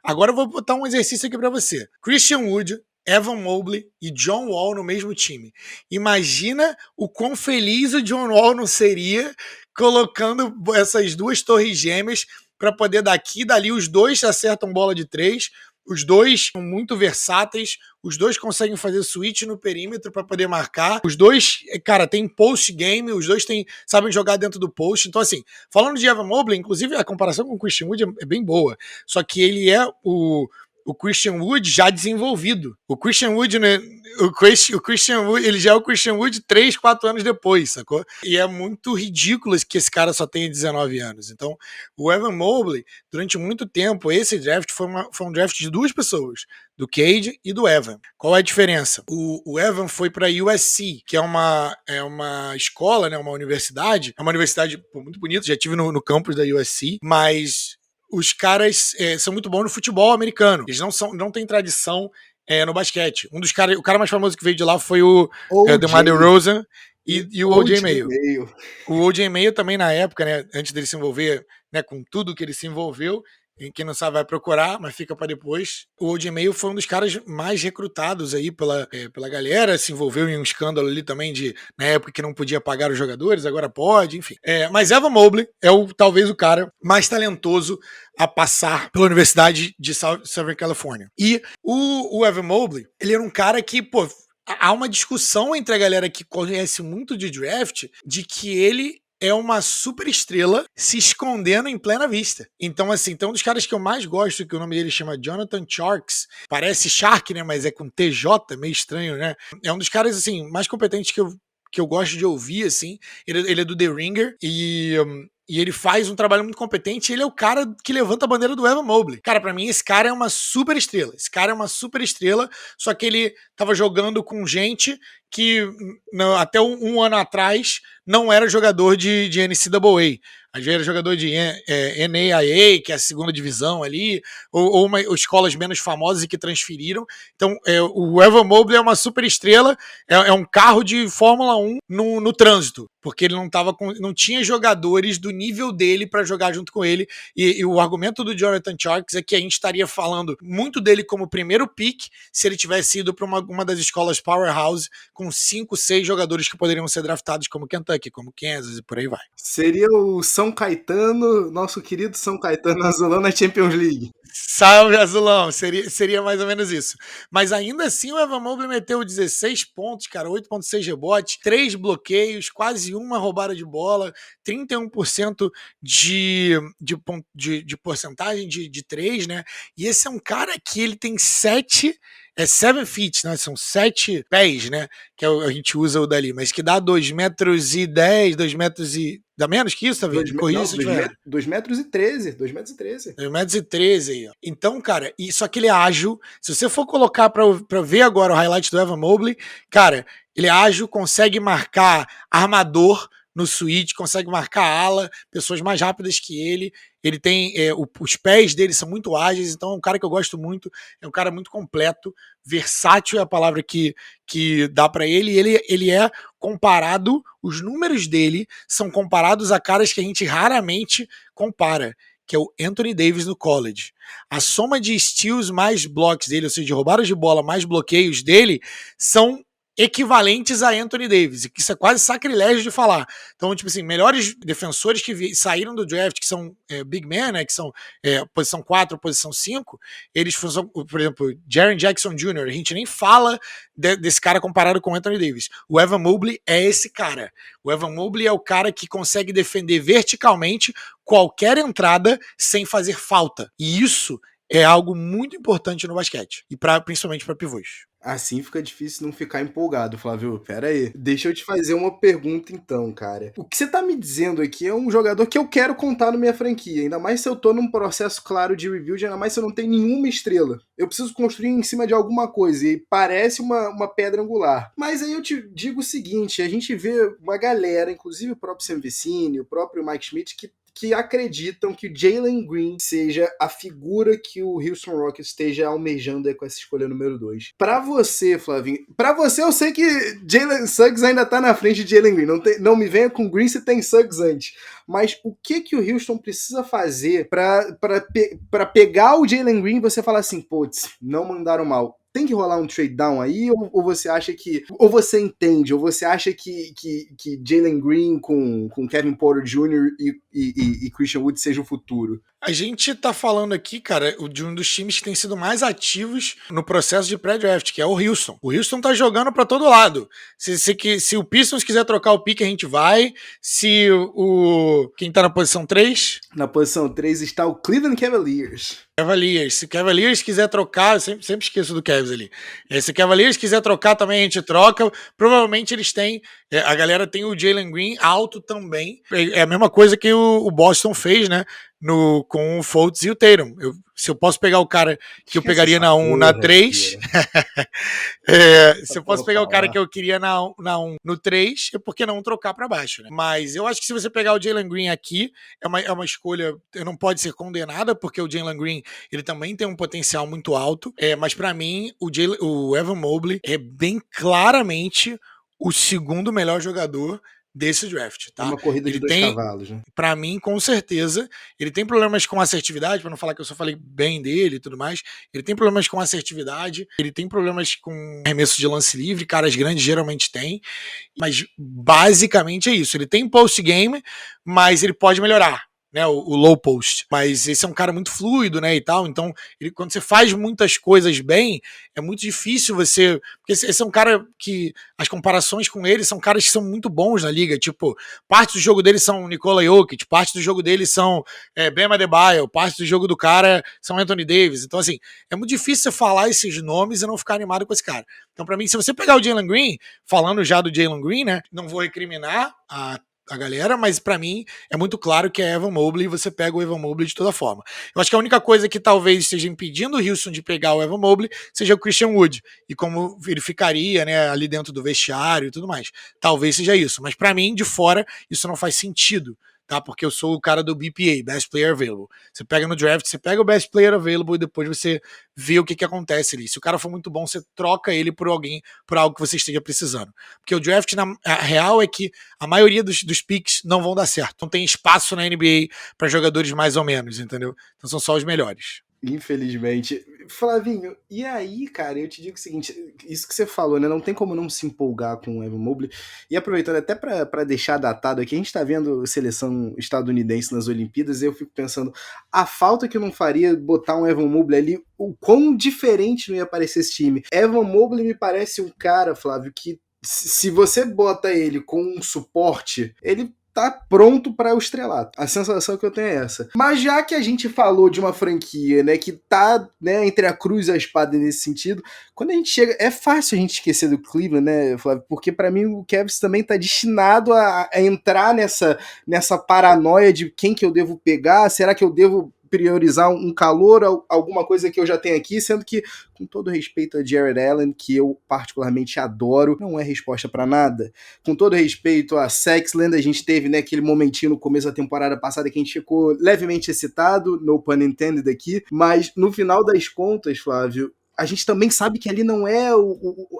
Agora eu vou botar um exercício aqui para você. Christian Wood, Evan Mobley e John Wall no mesmo time. Imagina o quão feliz o John Wall não seria colocando essas 2 torres gêmeas para poder daqui e dali os 2 acertam bola de 3, os 2 são muito versáteis, os 2 conseguem fazer switch no perímetro para poder marcar, os 2, cara, tem post game, os 2 sabem jogar dentro do post. Então, assim, falando de Evan Mobley, inclusive a comparação com o Christian Wood é bem boa, só que ele é o Christian Wood já desenvolvido. O Christian Wood, né? O Christian Wood, ele já é o Christian Wood 3, 4 anos depois, sacou? E é muito ridículo que esse cara só tenha 19 anos. Então, o Evan Mobley, durante muito tempo, esse draft foi um draft de 2 pessoas, do Cade e do Evan. Qual é a diferença? O Evan foi para USC, que é uma escola, né? Uma universidade. É uma universidade muito bonita, já estive no campus da USC, mas os caras são muito bons no futebol americano. Eles não têm tradição no basquete. O cara mais famoso que veio de lá foi o DeMar DeRozan e o O.J. Mayo. O O.J. Mayo também na época, né, antes dele se envolver, né, com tudo que ele se envolveu, quem não sabe vai procurar, mas fica para depois. O O.J. Mayo foi um dos caras mais recrutados aí pela galera, se envolveu em um escândalo ali também na época que não podia pagar os jogadores, agora pode, enfim. Mas Evan Mobley é talvez o cara mais talentoso a passar pela Universidade de Southern California. E o Evan Mobley, ele era um cara que, pô, há uma discussão entre a galera que conhece muito de draft de que ele é uma super estrela se escondendo em plena vista. Então, assim, então um dos caras que eu mais gosto, que o nome dele chama Jonathan Tjarks, parece Shark, né, mas é com TJ, meio estranho, né? É um dos caras, assim, mais competentes que eu gosto de ouvir, assim. Ele é do The Ringer e ele faz um trabalho muito competente. Ele é o cara que levanta a bandeira do Evan Mobley. Cara, pra mim, esse cara é uma super estrela. Só que ele tava jogando com gente que até um ano atrás não era jogador de NCAA. Às vezes era jogador de NAIA, que é a segunda divisão ali, ou escolas menos famosas e que transferiram. Então, o Evan Mobley é uma super estrela, é um carro de Fórmula 1 no trânsito, porque ele não tinha jogadores do nível dele para jogar junto com ele. E o argumento do Jonathan Tjarks é que a gente estaria falando muito dele como primeiro pick se ele tivesse ido para uma das escolas powerhouse com 5, 6 jogadores que poderiam ser draftados como Kentucky, como Kansas e por aí vai. Seria o São Caetano, nosso querido São Caetano Azulão na Champions League. Salve, Azulão! Seria mais ou menos isso. Mas ainda assim o Evan Mobley meteu 16 pontos, cara, 8,6 rebotes, 3 bloqueios, quase uma roubada de bola, 31% de porcentagem de 3, né? E esse é um cara que ele tem 7 feet, né? São 7 pés, né? Que a gente usa o dali, mas que dá 2,10 metros, 2 metros e... Dá menos que isso, tá vendo? 2 metros e 13. 2 metros e 13. 2 metros e 13 aí, ó. Então, cara, só que ele é ágil. Se você for colocar pra ver agora o highlight do Evan Mobley, cara, ele é ágil, consegue marcar armador no switch, consegue marcar ala, pessoas mais rápidas que ele. Ele tem, os pés dele são muito ágeis, então é um cara que eu gosto muito, é um cara muito completo, versátil é a palavra que dá pra ele, e ele é comparado, os números dele são comparados a caras que a gente raramente compara, que é o Anthony Davis no college. A soma de steals mais blocks dele, ou seja, de roubadas de bola mais bloqueios dele, são equivalentes a Anthony Davis, que isso é quase sacrilégio de falar. Então, tipo assim, melhores defensores que saíram do draft, que são big men, né, que são posição 4, posição 5, eles são, por exemplo, Jaren Jackson Jr., a gente nem fala desse cara comparado com Anthony Davis. O Evan Mobley é esse cara. O Evan Mobley é o cara que consegue defender verticalmente qualquer entrada sem fazer falta. E isso é algo muito importante no basquete, e principalmente para pivôs. Assim fica difícil não ficar empolgado, Flávio. Pera aí. Deixa eu te fazer uma pergunta então, cara. O que você tá me dizendo aqui é um jogador que eu quero contar na minha franquia. Ainda mais se eu tô num processo claro de rebuild, ainda mais se eu não tenho nenhuma estrela. Eu preciso construir em cima de alguma coisa e parece uma pedra angular. Mas aí eu te digo o seguinte, a gente vê uma galera, inclusive o próprio Sam Vecini, o próprio Mike Schmidt, que acreditam que o Jalen Green seja a figura que o Houston Rockets esteja almejando aí com essa escolha número 2. Pra você, Flavinho, pra você eu sei que Jalen Suggs ainda tá na frente de Jalen Green. Não me venha com Green se tem Suggs antes. Mas o que o Houston precisa fazer pra pegar o Jalen Green e você falar assim, putz, não mandaram mal? Tem que rolar um trade down aí, ou você acha que... Ou você entende, ou você acha que Jalen Green com Kevin Porter Jr. e Christian Wood seja o futuro? A gente tá falando aqui, cara, de um dos times que tem sido mais ativos no processo de pré-draft, que é o Houston. O Houston tá jogando pra todo lado. Se o Pistons quiser trocar o pique, a gente vai. Se quem tá na posição 3? Na posição 3 está o Cleveland Cavaliers. Se o Cavaliers quiser trocar, eu sempre esqueço do Cavs ali. Se o Cavaliers quiser trocar também, a gente troca. Provavelmente eles têm, a galera tem o Jalen Green alto também. É a mesma coisa que o Boston fez, né? Com o Fultz e o Tatum. Se eu posso pegar o cara que eu pegaria na 1, na 3, se eu posso pegar o cara que eu queria na 1, no 3, é porque não trocar para baixo, né? Mas eu acho que se você pegar o Jalen Green aqui, é uma escolha, não pode ser condenada, porque o Jalen Green, ele também tem um potencial muito alto, mas para mim, o Evan Mobley é bem claramente o segundo melhor jogador desse draft, tá? Uma corrida de 2 cavalos, né? Pra mim, com certeza, ele tem problemas com assertividade, pra não falar que eu só falei bem dele e tudo mais, ele tem problemas com assertividade, ele tem problemas com arremesso de lance livre, caras grandes geralmente têm, mas basicamente é isso, ele tem post-game, mas ele pode melhorar, né, o low post, mas esse é um cara muito fluido, né, e tal, então quando você faz muitas coisas bem, é muito difícil você, porque esse é um cara que, as comparações com ele são caras que são muito bons na liga, tipo, parte do jogo dele são Nikola Jokic, parte do jogo dele são Bam Adebayo, parte do jogo do cara são Anthony Davis, então assim, é muito difícil você falar esses nomes e não ficar animado com esse cara. Então pra mim, se você pegar o Jalen Green, falando já do Jalen Green, né, não vou recriminar a galera, mas pra mim é muito claro que é Evan Mobley e você pega o Evan Mobley de toda forma. Eu acho que a única coisa que talvez esteja impedindo o Houston de pegar o Evan Mobley seja o Christian Wood, e como ele ficaria, né, ali dentro do vestiário e tudo mais. Talvez seja isso, mas pra mim, de fora, isso não faz sentido. tá? Porque eu sou o cara do BPA, Best Player Available. Você pega no draft, você pega o Best Player Available e depois você vê o que acontece ali. Se o cara for muito bom, você troca ele por alguém, por algo que você esteja precisando. Porque o draft, a real é que a maioria dos picks não vão dar certo. Não tem espaço na NBA para jogadores mais ou menos, entendeu? Então são só os melhores. Infelizmente. Flavinho, e aí, cara, eu te digo o seguinte, isso que você falou, né, não tem como não se empolgar com o Evan Mobley, e aproveitando até pra deixar datado aqui, a gente tá vendo seleção estadunidense nas Olimpíadas, e eu fico pensando, a falta que não faria botar um Evan Mobley ali, o quão diferente não ia parecer esse time. Evan Mobley me parece um cara, Flávio, que se você bota ele com um suporte, ele tá pronto para o estrelato. A sensação que eu tenho é essa. Mas já que a gente falou de uma franquia, né, que tá, né, entre a cruz e a espada nesse sentido, quando a gente chega, é fácil a gente esquecer do Cleveland, né, Flávio? Porque para mim o Cavs também tá destinado a entrar nessa paranoia de quem que eu devo pegar, será que eu devo priorizar um calor, alguma coisa que eu já tenho aqui, sendo que, com todo respeito a Jared Allen, que eu particularmente adoro, não é resposta para nada. Com todo respeito a Sexland, a gente teve, né, aquele momentinho no começo da temporada passada que a gente ficou levemente excitado, no pun intended aqui, mas no final das contas, Flávio, a gente também sabe que ali não é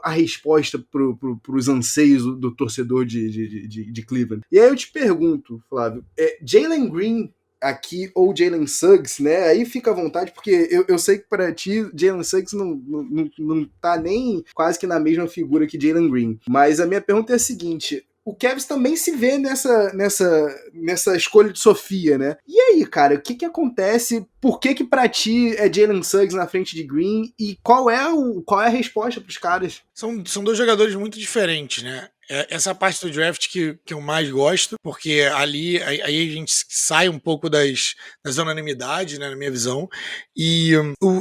a resposta para os anseios do torcedor de Cleveland. E aí eu te pergunto, Flávio, Jalen Green aqui, ou Jalen Suggs, né? Aí fica à vontade, porque eu sei que para ti, Jalen Suggs não tá nem quase que na mesma figura que Jalen Green. Mas a minha pergunta é a seguinte: o Cavs também se vê nessa escolha de Sofia, né? E aí, cara, o que acontece? Por que pra ti é Jalen Suggs na frente de Green? E qual é a resposta pros caras? São dois jogadores muito diferentes, né? Essa parte do draft que eu mais gosto, porque ali aí a gente sai um pouco das unanimidades, né, na minha visão, e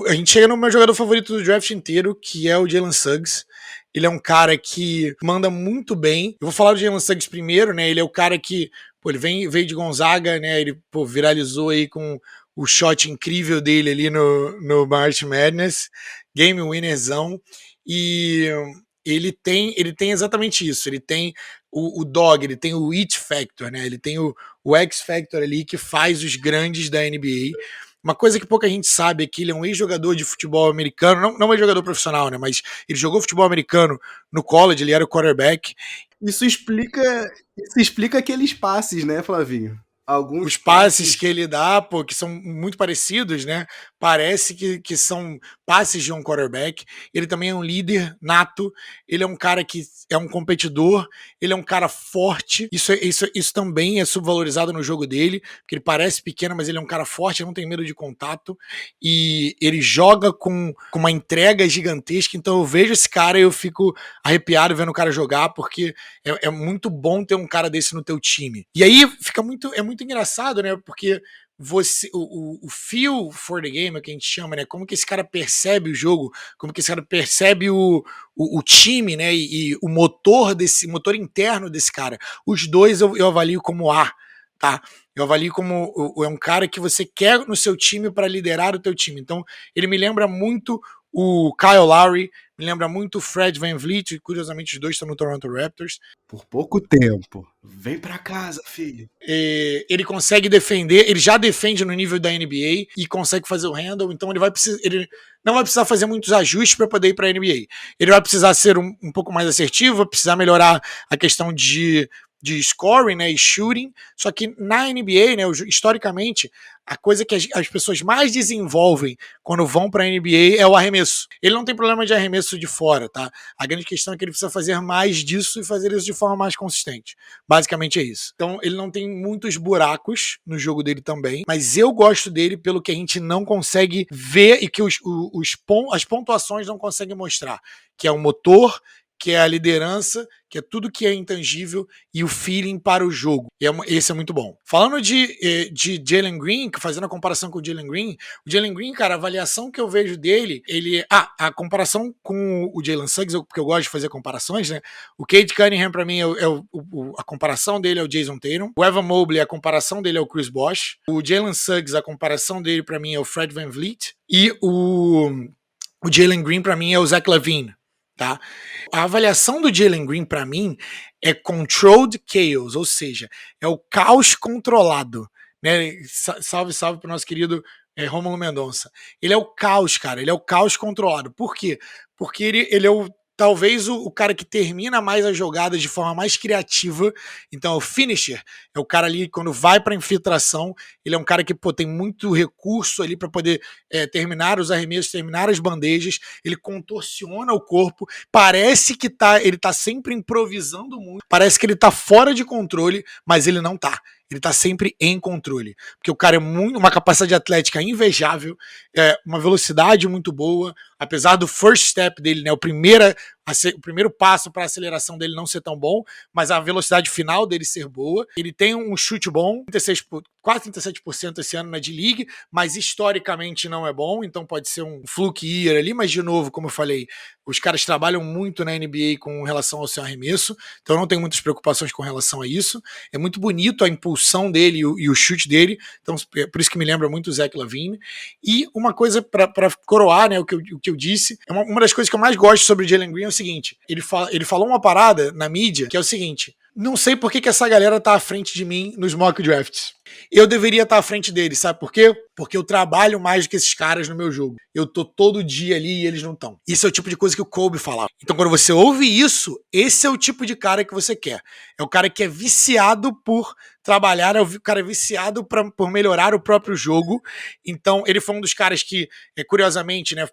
a gente chega no meu jogador favorito do draft inteiro, que é o Jalen Suggs. Ele é um cara que manda muito bem. Eu vou falar do Jalen Suggs primeiro, né? Ele é o cara que, pô, ele veio de Gonzaga, né? Ele, pô, viralizou aí com o shot incrível dele ali no March Madness, game winnerzão, e ele tem exatamente isso. Ele tem o dog, ele tem o it factor, né? Ele tem o X factor ali que faz os grandes da NBA. Uma coisa que pouca gente sabe é que ele é um ex-jogador de futebol americano, não é jogador profissional, né? Mas ele jogou futebol americano no college, ele era o quarterback. Isso explica aqueles passes, né, Flavinho? Os passes que ele dá, pô, que são muito parecidos, né? Parece que são passes de um quarterback. Ele também é um líder nato. Ele é um cara que é um competidor. Ele é um cara forte. Isso também é subvalorizado no jogo dele, porque ele parece pequeno, mas ele é um cara forte, não tem medo de contato. E ele joga com uma entrega gigantesca. Então eu vejo esse cara e eu fico arrepiado vendo o cara jogar, porque é muito bom ter um cara desse no teu time. E aí fica muito engraçado, né? Porque o feel for the game, é o que a gente chama, né? Como que esse cara percebe o jogo, como que esse cara percebe o time, né? E o motor interno desse cara. Os dois eu avalio como A, tá? Eu avalio como é um cara que você quer no seu time para liderar o teu time. Então, ele me lembra muito o Kyle Lowry, me lembra muito o Fred VanVleet, curiosamente os dois estão no Toronto Raptors. Por pouco tempo. Vem pra casa, filho. Ele consegue defender, ele já defende no nível da NBA e consegue fazer o handle, então ele não vai precisar fazer muitos ajustes para poder ir para a NBA. Ele vai precisar ser um pouco mais assertivo, vai precisar melhorar a questão de scoring, né, e shooting, só que na NBA, né, historicamente, a coisa que as pessoas mais desenvolvem quando vão para a NBA é o arremesso. Ele não tem problema de arremesso de fora, tá? A grande questão é que ele precisa fazer mais disso e fazer isso de forma mais consistente. Basicamente é isso. Então, ele não tem muitos buracos no jogo dele também, mas eu gosto dele pelo que a gente não consegue ver e que as pontuações não conseguem mostrar, que é o motor, que é a liderança, que é tudo que é intangível e o feeling para o jogo. Esse é muito bom. Falando de Jalen Green, fazendo a comparação com o Jalen Green, cara, a avaliação que eu vejo dele, a comparação com o Jalen Suggs, porque eu gosto de fazer comparações, né? O Cade Cunningham, pra mim, a comparação dele é o Jason Tatum. O Evan Mobley, a comparação dele é o Chris Bosh. O Jalen Suggs, a comparação dele, pra mim, é o Fred VanVleet. E o Jalen Green, pra mim, é o Zach LaVine. tá? A avaliação do Jalen Green, para mim, é controlled chaos, ou seja, é o caos controlado, né? Salve pro nosso querido Rômulo Mendonça. Ele é o caos, cara, ele é o caos controlado. Por quê? Porque ele é talvez o cara que termina mais as jogadas de forma mais criativa. Então, o finisher é o cara ali, quando vai para infiltração, ele é um cara que tem muito recurso ali para poder terminar os arremessos, terminar as bandejas. Ele contorciona o corpo. Parece que ele tá sempre improvisando muito. Parece que ele tá fora de controle, mas ele não tá. Ele tá sempre em controle. Porque o cara é uma capacidade atlética invejável, uma velocidade muito boa, apesar do first step dele, né, o primeiro passo para a aceleração dele não ser tão bom, mas a velocidade final dele ser boa. Ele tem um chute bom, quase 37% esse ano na D-League, mas historicamente não é bom, então pode ser um fluke year ali, mas de novo, como eu falei, os caras trabalham muito na NBA com relação ao seu arremesso, então eu não tenho muitas preocupações com relação a isso. É muito bonito a impulsão dele e o chute dele, então por isso que me lembra muito o Zach LaVine. E uma coisa para coroar, né, o que eu disse, uma das coisas que eu mais gosto sobre o Jalen Green é o seguinte, ele falou uma parada na mídia que é o seguinte: não sei por que essa galera tá à frente de mim nos mock drafts. Eu deveria estar à frente deles, sabe por quê? Porque eu trabalho mais do que esses caras no meu jogo. Eu tô todo dia ali e eles não estão. Isso é o tipo de coisa que o Kobe falava. Então quando você ouve isso, esse é o tipo de cara que você quer. É o cara que é viciado por trabalhar, é o cara viciado por melhorar o próprio jogo. Então ele foi um dos caras que, curiosamente, né,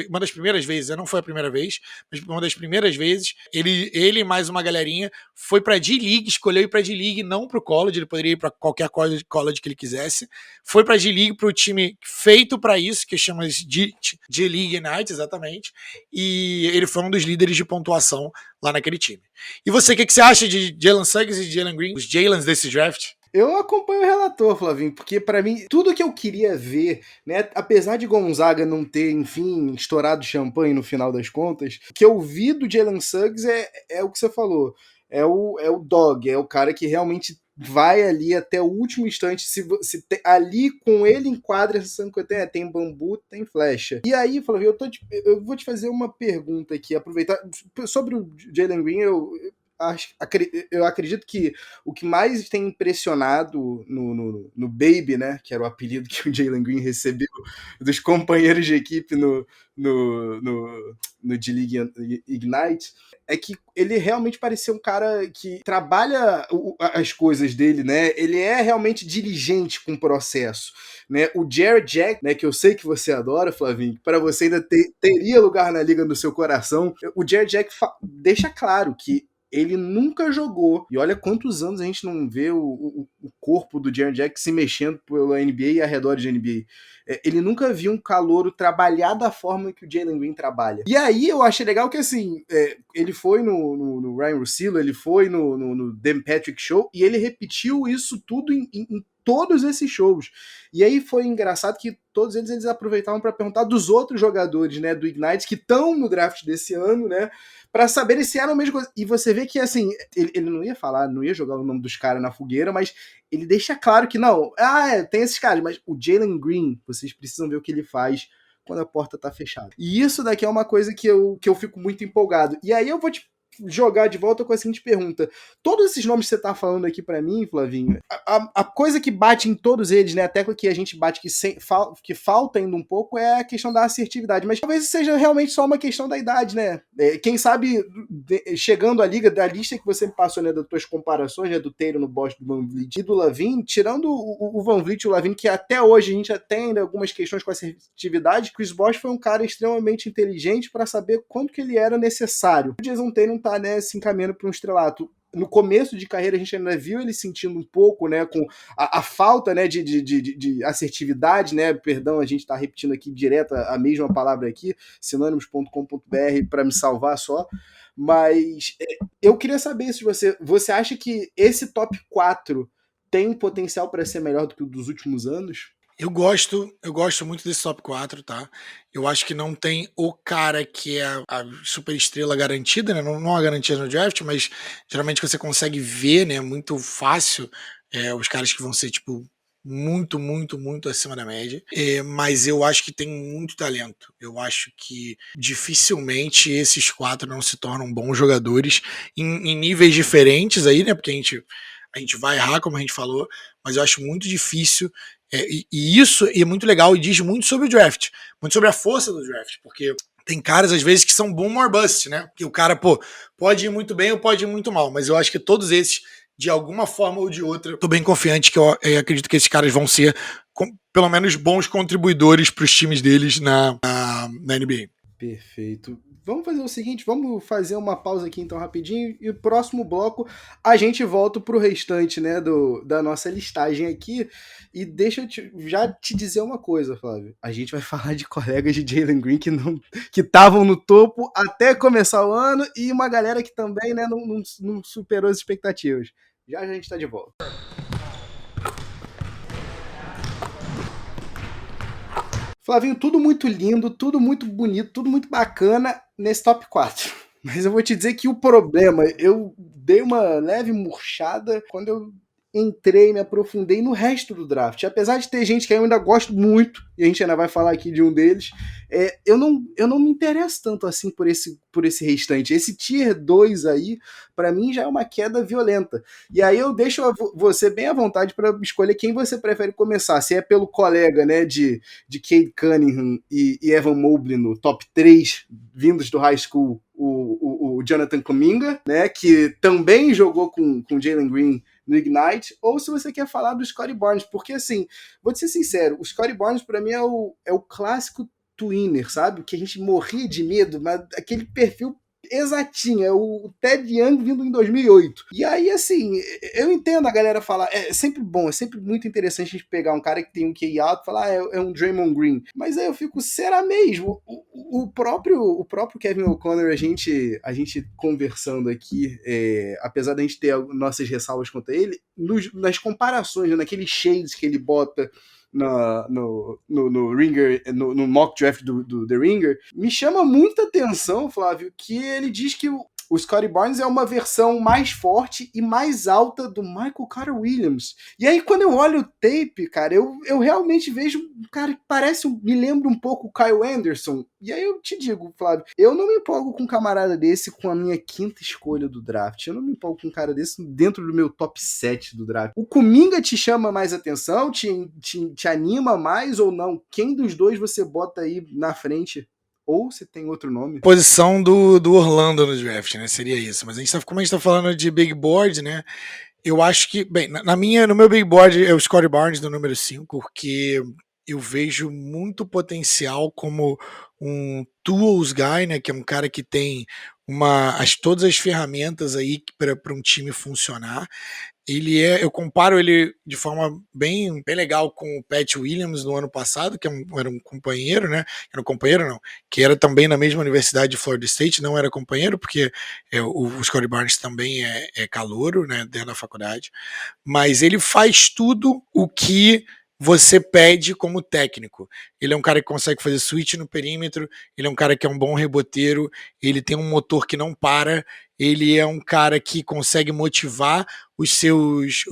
uma das primeiras vezes, não foi a primeira vez, mas uma das primeiras vezes, ele e mais uma galerinha foi pra D-League, escolheu ir pra D-League, não pro college, ele poderia ir pra qualquer college que ele quisesse, foi pra D-League, pro time feito pra isso, que chama de D-League Ignite, exatamente, e ele foi um dos líderes de pontuação lá naquele time. E você, o que você acha de Jalen Suggs e Jalen Green, os Jalens desse draft? Eu acompanho o relator, Flavinho, porque pra mim, tudo que eu queria ver, né, apesar de Gonzaga não ter, enfim, estourado champanhe no final das contas, o que eu vi do Jalen Suggs é o que você falou, é o dog, é o cara que realmente vai ali até o último instante, ali com ele em quadra, sabe que tem bambu, tem flecha. E aí, Flavinho, eu vou te fazer uma pergunta aqui, aproveitar, sobre o Jalen Green, eu acredito que o que mais tem impressionado no Baby, né, que era o apelido que o Jalen Green recebeu dos companheiros de equipe no D-League Ignite, é que ele realmente parecia um cara que trabalha as coisas dele, né? Ele é realmente diligente com o processo, né? O Jarrett Jack, né, que eu sei que você adora, Flavinho, para você ainda teria lugar na liga no seu coração. O Jarrett Jack deixa claro que ele nunca jogou, e olha quantos anos a gente não vê o corpo do Jaren Jack se mexendo pela NBA e ao redor de NBA. Ele nunca viu um calouro trabalhar da forma que o Jalen Green trabalha. E aí eu achei legal que, assim, ele foi no Ryan Russillo, ele foi no Dan Patrick Show, e ele repetiu isso tudo em todos esses shows. E aí foi engraçado que todos eles aproveitavam para perguntar dos outros jogadores, né, do Ignite, que estão no draft desse ano, né, para saberem se eram a mesma coisa. E você vê que, assim, ele não ia falar, não ia jogar o nome dos caras na fogueira, mas ele deixa claro que não, tem esses caras, mas o Jalen Green, vocês precisam ver o que ele faz quando a porta tá fechada. E isso daqui é uma coisa que eu fico muito empolgado. E aí eu vou te jogar de volta com a seguinte pergunta: todos esses nomes que você tá falando aqui para mim, Flavinho, a coisa que bate em todos eles, né, a tecla que a gente bate que falta ainda um pouco é a questão da assertividade, mas talvez seja realmente só uma questão da idade, né? Quem sabe, chegando à liga, da lista que você me passou, né, das tuas comparações, né, do Taylor no Boston, do Van Vliet e do LaVine, tirando o Van Vliet e o LaVine, que até hoje a gente já tem ainda algumas questões com a assertividade, Chris Bosh foi um cara extremamente inteligente para saber quanto que ele era necessário. O Jason Taylor tá, né, se encaminhando para um estrelato. No começo de carreira a gente ainda viu ele sentindo um pouco, né, com a falta, né, de assertividade, né, perdão, a gente está repetindo aqui direto a mesma palavra aqui, sinônimos.com.br para me salvar só, mas eu queria saber se você acha que esse top 4 tem potencial para ser melhor do que o dos últimos anos? Eu gosto muito desse top 4, tá? Eu acho que não tem o cara que é a super estrela garantida, né? Não a garantia no draft, mas geralmente você consegue ver, né, muito fácil os caras que vão ser, tipo, muito, muito, muito acima da média, mas eu acho que tem muito talento. Eu acho que dificilmente esses 4 não se tornam bons jogadores em níveis diferentes aí, né? Porque a gente vai errar, como a gente falou, mas eu acho muito difícil. E isso é muito legal e diz muito sobre o draft, muito sobre a força do draft, porque tem caras, às vezes, que são boom or bust, né? Que o cara, pode ir muito bem ou pode ir muito mal, mas eu acho que todos esses, de alguma forma ou de outra, tô bem confiante que eu acredito que esses caras vão ser, pelo menos, bons contribuidores para os times deles na NBA. Perfeito. Vamos fazer o seguinte, vamos fazer uma pausa aqui então rapidinho e o próximo bloco a gente volta pro restante, né, da nossa listagem aqui e deixa eu já te dizer uma coisa, Flávio. A gente vai falar de colegas de Jalen Green que estavam no topo até começar o ano e uma galera que também, né, não superou as expectativas. Já a gente tá de volta. Flavinho, tudo muito lindo, tudo muito bonito, tudo muito bacana nesse top 4. Mas eu vou te dizer que o problema, eu dei uma leve murchada quando eu entrei, me aprofundei no resto do draft. Apesar de ter gente que eu ainda gosto muito, e a gente ainda vai falar aqui de um deles, eu não me interesso tanto assim por esse restante. Esse Tier 2 aí, para mim, já é uma queda violenta. E aí eu deixo você bem à vontade para escolher quem você prefere começar. Se é pelo colega, né, de Cade Cunningham e Evan Mobley no top 3, vindos do high school, o Jonathan Kuminga, né, que também jogou com Jalen Green no Ignite, ou se você quer falar do Scottie Barnes, porque assim, vou te ser sincero, o Scottie Barnes para mim é o clássico twinner, sabe? Que a gente morria de medo, mas aquele perfil exatinho, é o Ted Young vindo em 2008. E aí, assim, eu entendo a galera falar, é sempre bom, é sempre muito interessante a gente pegar um cara que tem um QI alto e falar, é um Draymond Green. Mas aí eu fico, será mesmo? O próprio Kevin O'Connor, a gente conversando aqui, apesar da gente ter nossas ressalvas contra ele, nas comparações, né, naqueles shades que ele bota no Ringer, no mock draft do The Ringer, me chama muita atenção, Flávio, que ele diz que o Scottie Barnes é uma versão mais forte e mais alta do Michael Carter Williams. E aí, quando eu olho o tape, cara, eu realmente vejo um cara que me lembra um pouco o Kyle Anderson. E aí eu te digo, Flávio, eu não me empolgo com um camarada desse com a minha 5ª escolha do draft. Eu não me empolgo com um cara desse dentro do meu top 7 do draft. O Kuminga te chama mais atenção? Te anima mais ou não? Quem dos dois você bota aí na frente? Ou se tem outro nome. Posição do Orlando no draft, né? Seria isso. Mas como a gente tá falando de big board, né? Eu acho que, bem, no meu big board é o Scottie Barnes do número 5, porque eu vejo muito potencial como um tools guy, né? Que é um cara que tem todas as ferramentas aí para um time funcionar. Eu comparo ele de forma bem legal com o Pat Williams no ano passado, que era um companheiro, né? Era um companheiro, não, que era também na mesma universidade de Florida State, não era companheiro, porque o Scottie Barnes também é calouro, né, dentro da faculdade, mas ele faz tudo o que você pede como técnico. Ele é um cara que consegue fazer switch no perímetro, ele é um cara que é um bom reboteiro, ele tem um motor que não para, ele é um cara que consegue motivar os seus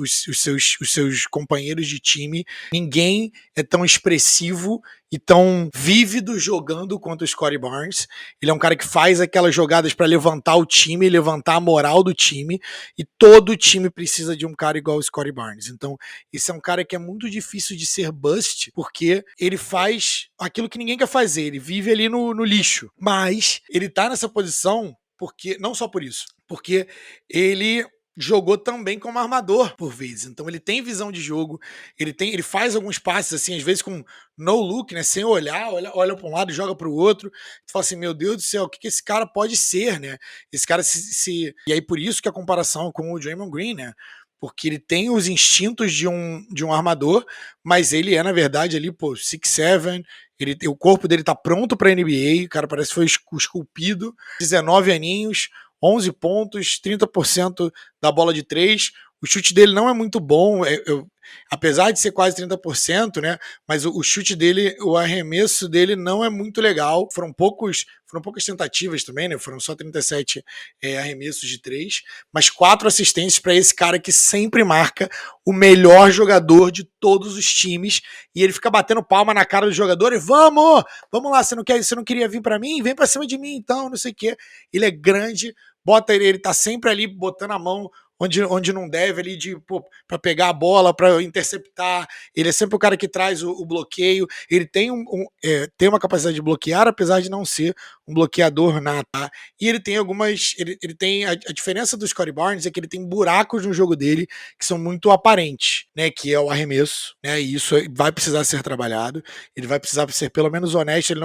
companheiros de time. Ninguém é tão expressivo e tão vívido jogando quanto o Scottie Barnes. Ele é um cara que faz aquelas jogadas para levantar o time, levantar a moral do time, e todo time precisa de um cara igual o Scottie Barnes. Então, esse é um cara que é muito difícil de ser bust, porque ele faz aquilo que ninguém quer fazer, ele vive ali no lixo. Mas ele tá nessa posição porque, não só por isso, porque ele jogou também como armador por vezes, então ele tem visão de jogo, ele faz alguns passes assim, às vezes com no look, né, sem olhar, olha para um lado e joga para o outro, tu fala assim, meu Deus do céu, o que esse cara pode ser, né? Esse cara e aí por isso que a comparação com o Draymond Green, né? Porque ele tem os instintos de um armador, mas ele é, na verdade, ali, 6'7", o corpo dele tá pronto pra NBA, o cara parece que foi esculpido, 19 aninhos, 11 pontos, 30% da bola de 3, O chute dele não é muito bom, apesar de ser quase 30%, né? Mas o chute dele, o arremesso dele não é muito legal. Foram poucas tentativas também, né? Foram só 37 arremessos de 3, mas 4 assistências para esse cara que sempre marca o melhor jogador de todos os times, e ele fica batendo palma na cara do jogador e vamos lá, você não queria vir para mim? Vem para cima de mim então, não sei o quê. Ele é grande, ele tá sempre ali botando a mão onde não deve, ali para pegar a bola, para interceptar. Ele é sempre o cara que traz o bloqueio. Ele tem tem uma capacidade de bloquear, apesar de não ser um bloqueador nato. Tá? E ele tem ele tem a diferença do Scottie Barnes é que ele tem buracos no jogo dele que são muito aparentes, né? Que é o arremesso, né? E isso vai precisar ser trabalhado. Ele vai precisar ser pelo menos honesto. Ele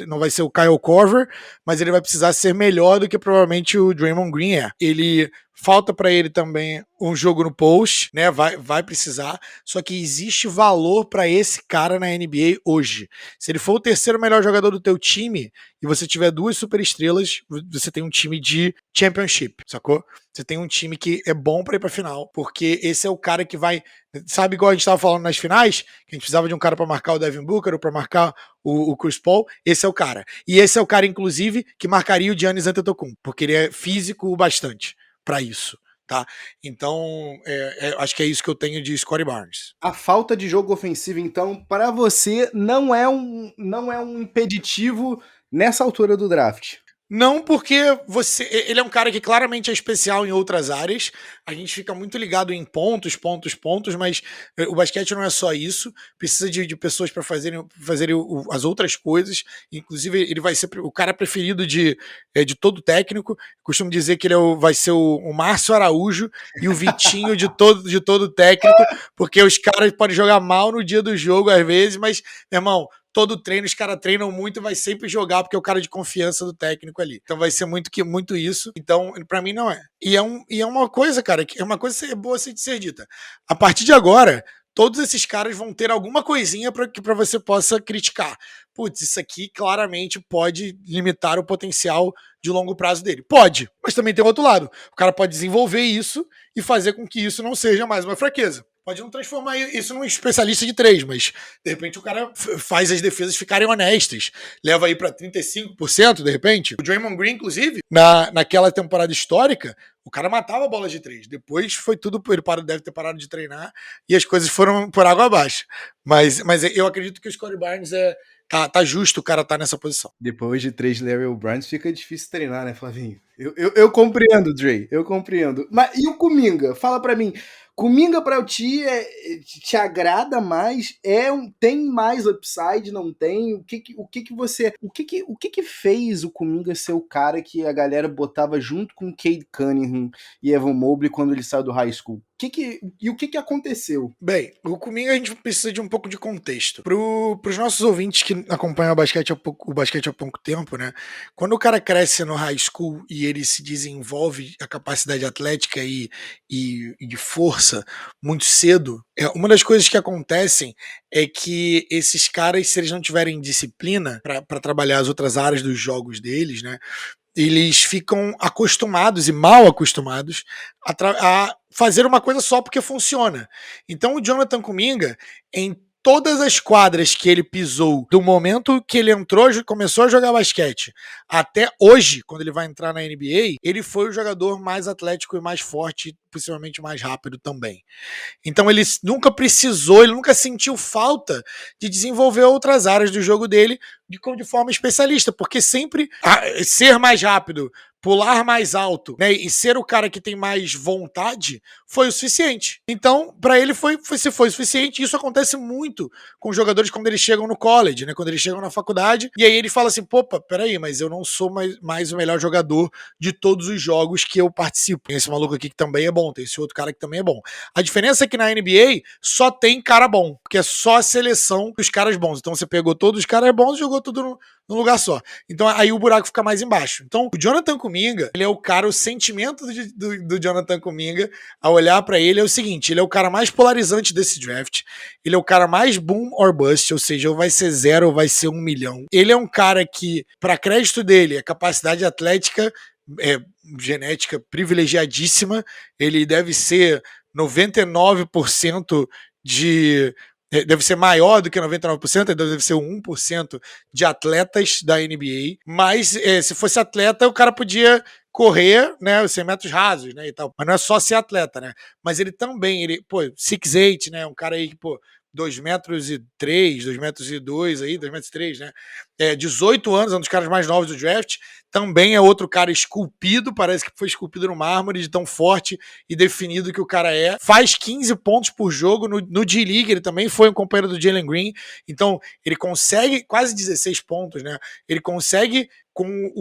não vai ser o Kyle Korver, mas ele vai precisar ser melhor do que provavelmente o Draymond Green é. Falta para ele também um jogo no post, né? Vai precisar. Só que existe valor para esse cara na NBA hoje. Se ele for o terceiro melhor jogador do teu time e você tiver 2 superestrelas, você tem um time de championship, sacou? Você tem um time que é bom para ir para final, porque esse é o cara que vai, sabe, igual a gente estava falando nas finais, que a gente precisava de um cara para marcar o Devin Booker ou para marcar o Chris Paul. Esse é o cara. E esse é o cara, inclusive, que marcaria o Giannis Antetokounmpo, porque ele é físico bastante para isso, tá? Então, acho que é isso que eu tenho de Scottie Barnes. A falta de jogo ofensivo, então, para você, não é um impeditivo nessa altura do draft? Não, porque ele é um cara que claramente é especial em outras áreas. A gente fica muito ligado em pontos, mas o basquete não é só isso. Precisa de pessoas para fazerem as outras coisas. Inclusive, ele vai ser o cara preferido de todo técnico. Costumo dizer que ele vai ser o Márcio Araújo e o Vitinho de todo técnico, porque os caras podem jogar mal no dia do jogo às vezes, mas, meu irmão, todo treino, os caras treinam muito e vai sempre jogar, porque é o cara de confiança do técnico ali. Então vai ser muito isso. Então, pra mim, não é. E é uma coisa, cara, que é uma coisa boa de ser dita. A partir de agora, todos esses caras vão ter alguma coisinha pra você possa criticar. Putz, isso aqui claramente pode limitar o potencial de longo prazo dele. Pode, mas também tem o outro lado. O cara pode desenvolver isso e fazer com que isso não seja mais uma fraqueza. Pode não transformar isso num especialista de 3, mas de repente o cara faz as defesas ficarem honestas. Leva aí pra 35%, de repente. O Draymond Green, inclusive, naquela temporada histórica, o cara matava a bola de 3. Depois foi tudo, ele deve ter parado de treinar e as coisas foram por água abaixo. Mas eu acredito que o Scottie Barnes tá justo o cara tá nessa posição. Depois de 3 Larry O'Brien fica difícil treinar, né, Flavinho? Eu compreendo, Dre, eu compreendo. Mas e o Kuminga? Fala pra mim. Kuminga pra ti te agrada mais? Tem mais upside? Não tem? O que fez o Kuminga ser o cara que a galera botava junto com Cade Cunningham e Evan Mobley quando ele saiu do high school? O que aconteceu? Bem, o Kuminga a gente precisa de um pouco de contexto. Pros nossos ouvintes que acompanham o basquete há pouco tempo, né? Quando o cara cresce no high school e ele se desenvolve a capacidade atlética e de força muito cedo, uma das coisas que acontecem é que esses caras, se eles não tiverem disciplina para trabalhar as outras áreas dos jogos deles, né? Eles ficam acostumados e mal acostumados a fazer uma coisa só porque funciona. Então o Jonathan Kuminga, em todas as quadras que ele pisou, do momento que ele começou a jogar basquete, até hoje, quando ele vai entrar na NBA, ele foi o jogador mais atlético e mais forte, possivelmente mais rápido também. Então ele nunca sentiu falta de desenvolver outras áreas do jogo dele de forma especialista, porque sempre ser mais rápido, pular mais alto, né, e ser o cara que tem mais vontade foi o suficiente. Então, para ele foi o suficiente. Isso acontece muito com jogadores quando eles chegam no college, né, quando eles chegam na faculdade, e aí ele fala assim, peraí, mas eu não sou mais o melhor jogador de todos os jogos que eu participo. Tem esse maluco aqui que também é bom, tem esse outro cara que também é bom. A diferença é que na NBA só tem cara bom, porque é só a seleção dos caras bons. Então você pegou todos os caras bons e jogou tudo num lugar só. Então aí o buraco fica mais embaixo. Então o Jonathan Kuminga, ele é o cara, o sentimento do Jonathan Kuminga ao olhar pra ele é o seguinte, ele é o cara mais polarizante desse draft, ele é o cara mais boom or bust, ou seja, ou vai ser 0 ou vai ser 1 milhão. Ele é um cara que, pra crédito dele, a capacidade atlética genética privilegiadíssima, ele deve ser 99% de... Deve ser maior do que 99%, deve ser 1% de atletas da NBA, mas se fosse atleta, o cara podia correr, né, os 100 metros rasos, né, e tal. Mas não é só ser atleta, né? Mas ele também, 6'8", né, um cara aí que, 2,3 2,2 aí, 2,3 né? 18 anos, é um dos caras mais novos do draft. Também é outro cara esculpido, parece que foi esculpido no mármore de tão forte e definido que o cara é. Faz 15 pontos por jogo no D-League, ele também foi um companheiro do Jalen Green, então ele consegue quase 16 pontos, né? Ele consegue, com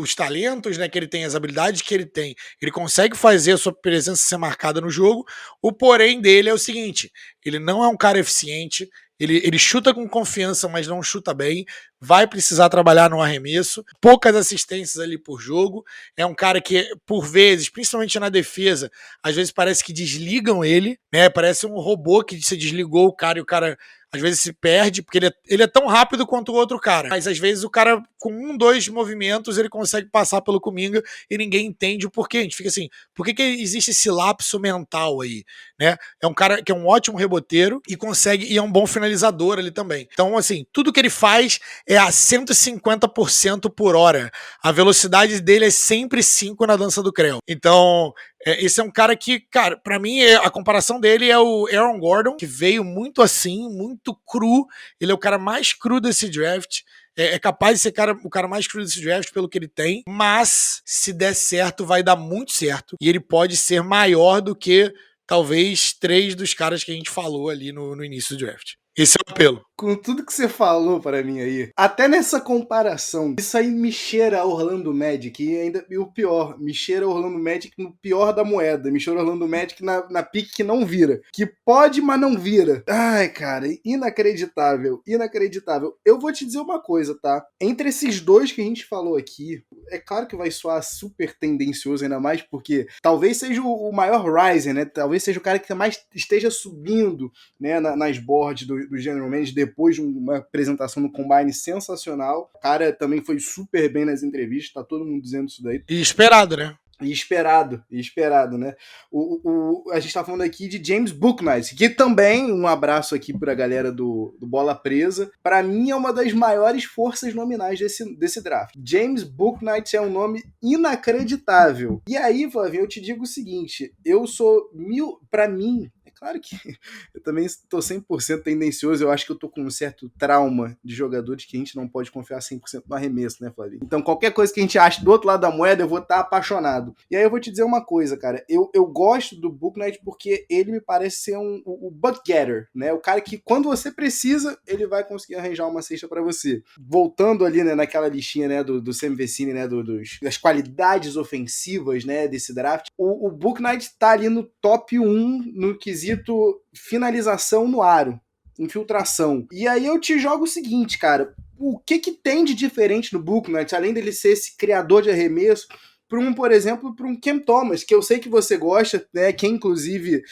os talentos, né, que ele tem, as habilidades que ele tem, ele consegue fazer a sua presença ser marcada no jogo. O porém dele é o seguinte, ele não é um cara eficiente, ele chuta com confiança, mas não chuta bem, vai precisar trabalhar no arremesso, poucas assistências ali por jogo, é um cara que, por vezes, principalmente na defesa, às vezes parece que desligam ele, né? Parece um robô que se desligou o cara e o cara às vezes se perde, porque ele é tão rápido quanto o outro cara, mas às vezes o cara, com 2 movimentos, ele consegue passar pelo Kuminga e ninguém entende o porquê. A gente fica assim, por que existe esse lapso mental aí, né? É um cara que é um ótimo reboteiro e consegue, e é um bom finalizador ali também. Então, assim, tudo que ele faz é a 150% por hora. A velocidade dele é sempre 5 na dança do Creu. Então, esse é um cara que, cara, pra mim, a comparação dele é o Aaron Gordon, que veio muito assim, muito cru. Ele é o cara mais cru desse draft. É capaz de ser o cara mais cru desse draft pelo que ele tem, mas se der certo, vai dar muito certo. E ele pode ser maior do que talvez 3 dos caras que a gente falou ali no início do draft. Esse é o apelo. Com tudo que você falou para mim aí, até nessa comparação, isso aí me cheira a Orlando Magic, e o pior, me cheira Orlando Magic no pior da moeda, me cheira Orlando Magic na pique que não vira, que pode, mas não vira. Ai, cara, inacreditável, inacreditável. Eu vou te dizer uma coisa, tá? Entre esses dois que a gente falou aqui, é claro que vai soar super tendencioso ainda mais, porque talvez seja o maior rising, né? Talvez seja o cara que mais esteja subindo, né, nas boards do General Manager, depois de uma apresentação no Combine sensacional. O cara também foi super bem nas entrevistas, tá todo mundo dizendo isso daí. E esperado, né? E esperado, né? A gente tá falando aqui de James Bouknight, que também, um abraço aqui pra galera do Bola Presa, pra mim é uma das maiores forças nominais desse draft. James Bouknight é um nome inacreditável. E aí, Flavinho, eu te digo o seguinte, pra mim, claro que eu também estou 100% tendencioso, eu acho que eu tô com um certo trauma de jogadores que a gente não pode confiar 100% no arremesso, né, Flavinho? Então qualquer coisa que a gente ache do outro lado da moeda, eu vou estar apaixonado. E aí eu vou te dizer uma coisa, cara, eu gosto do Bouknight porque ele me parece ser o bucket-getter, né? O cara que quando você precisa, ele vai conseguir arranjar uma cesta para você. Voltando ali, né, naquela listinha, né, do Sam Vecini, né, das qualidades ofensivas, né, desse draft, o Bouknight tá ali no top 1 no quesito finalização no aro, infiltração. E aí eu te jogo o seguinte, cara, o que tem de diferente no Bouknight, além dele ser esse criador de arremesso, por exemplo, para um Cam Thomas, que eu sei que você gosta, né? Quem, inclusive,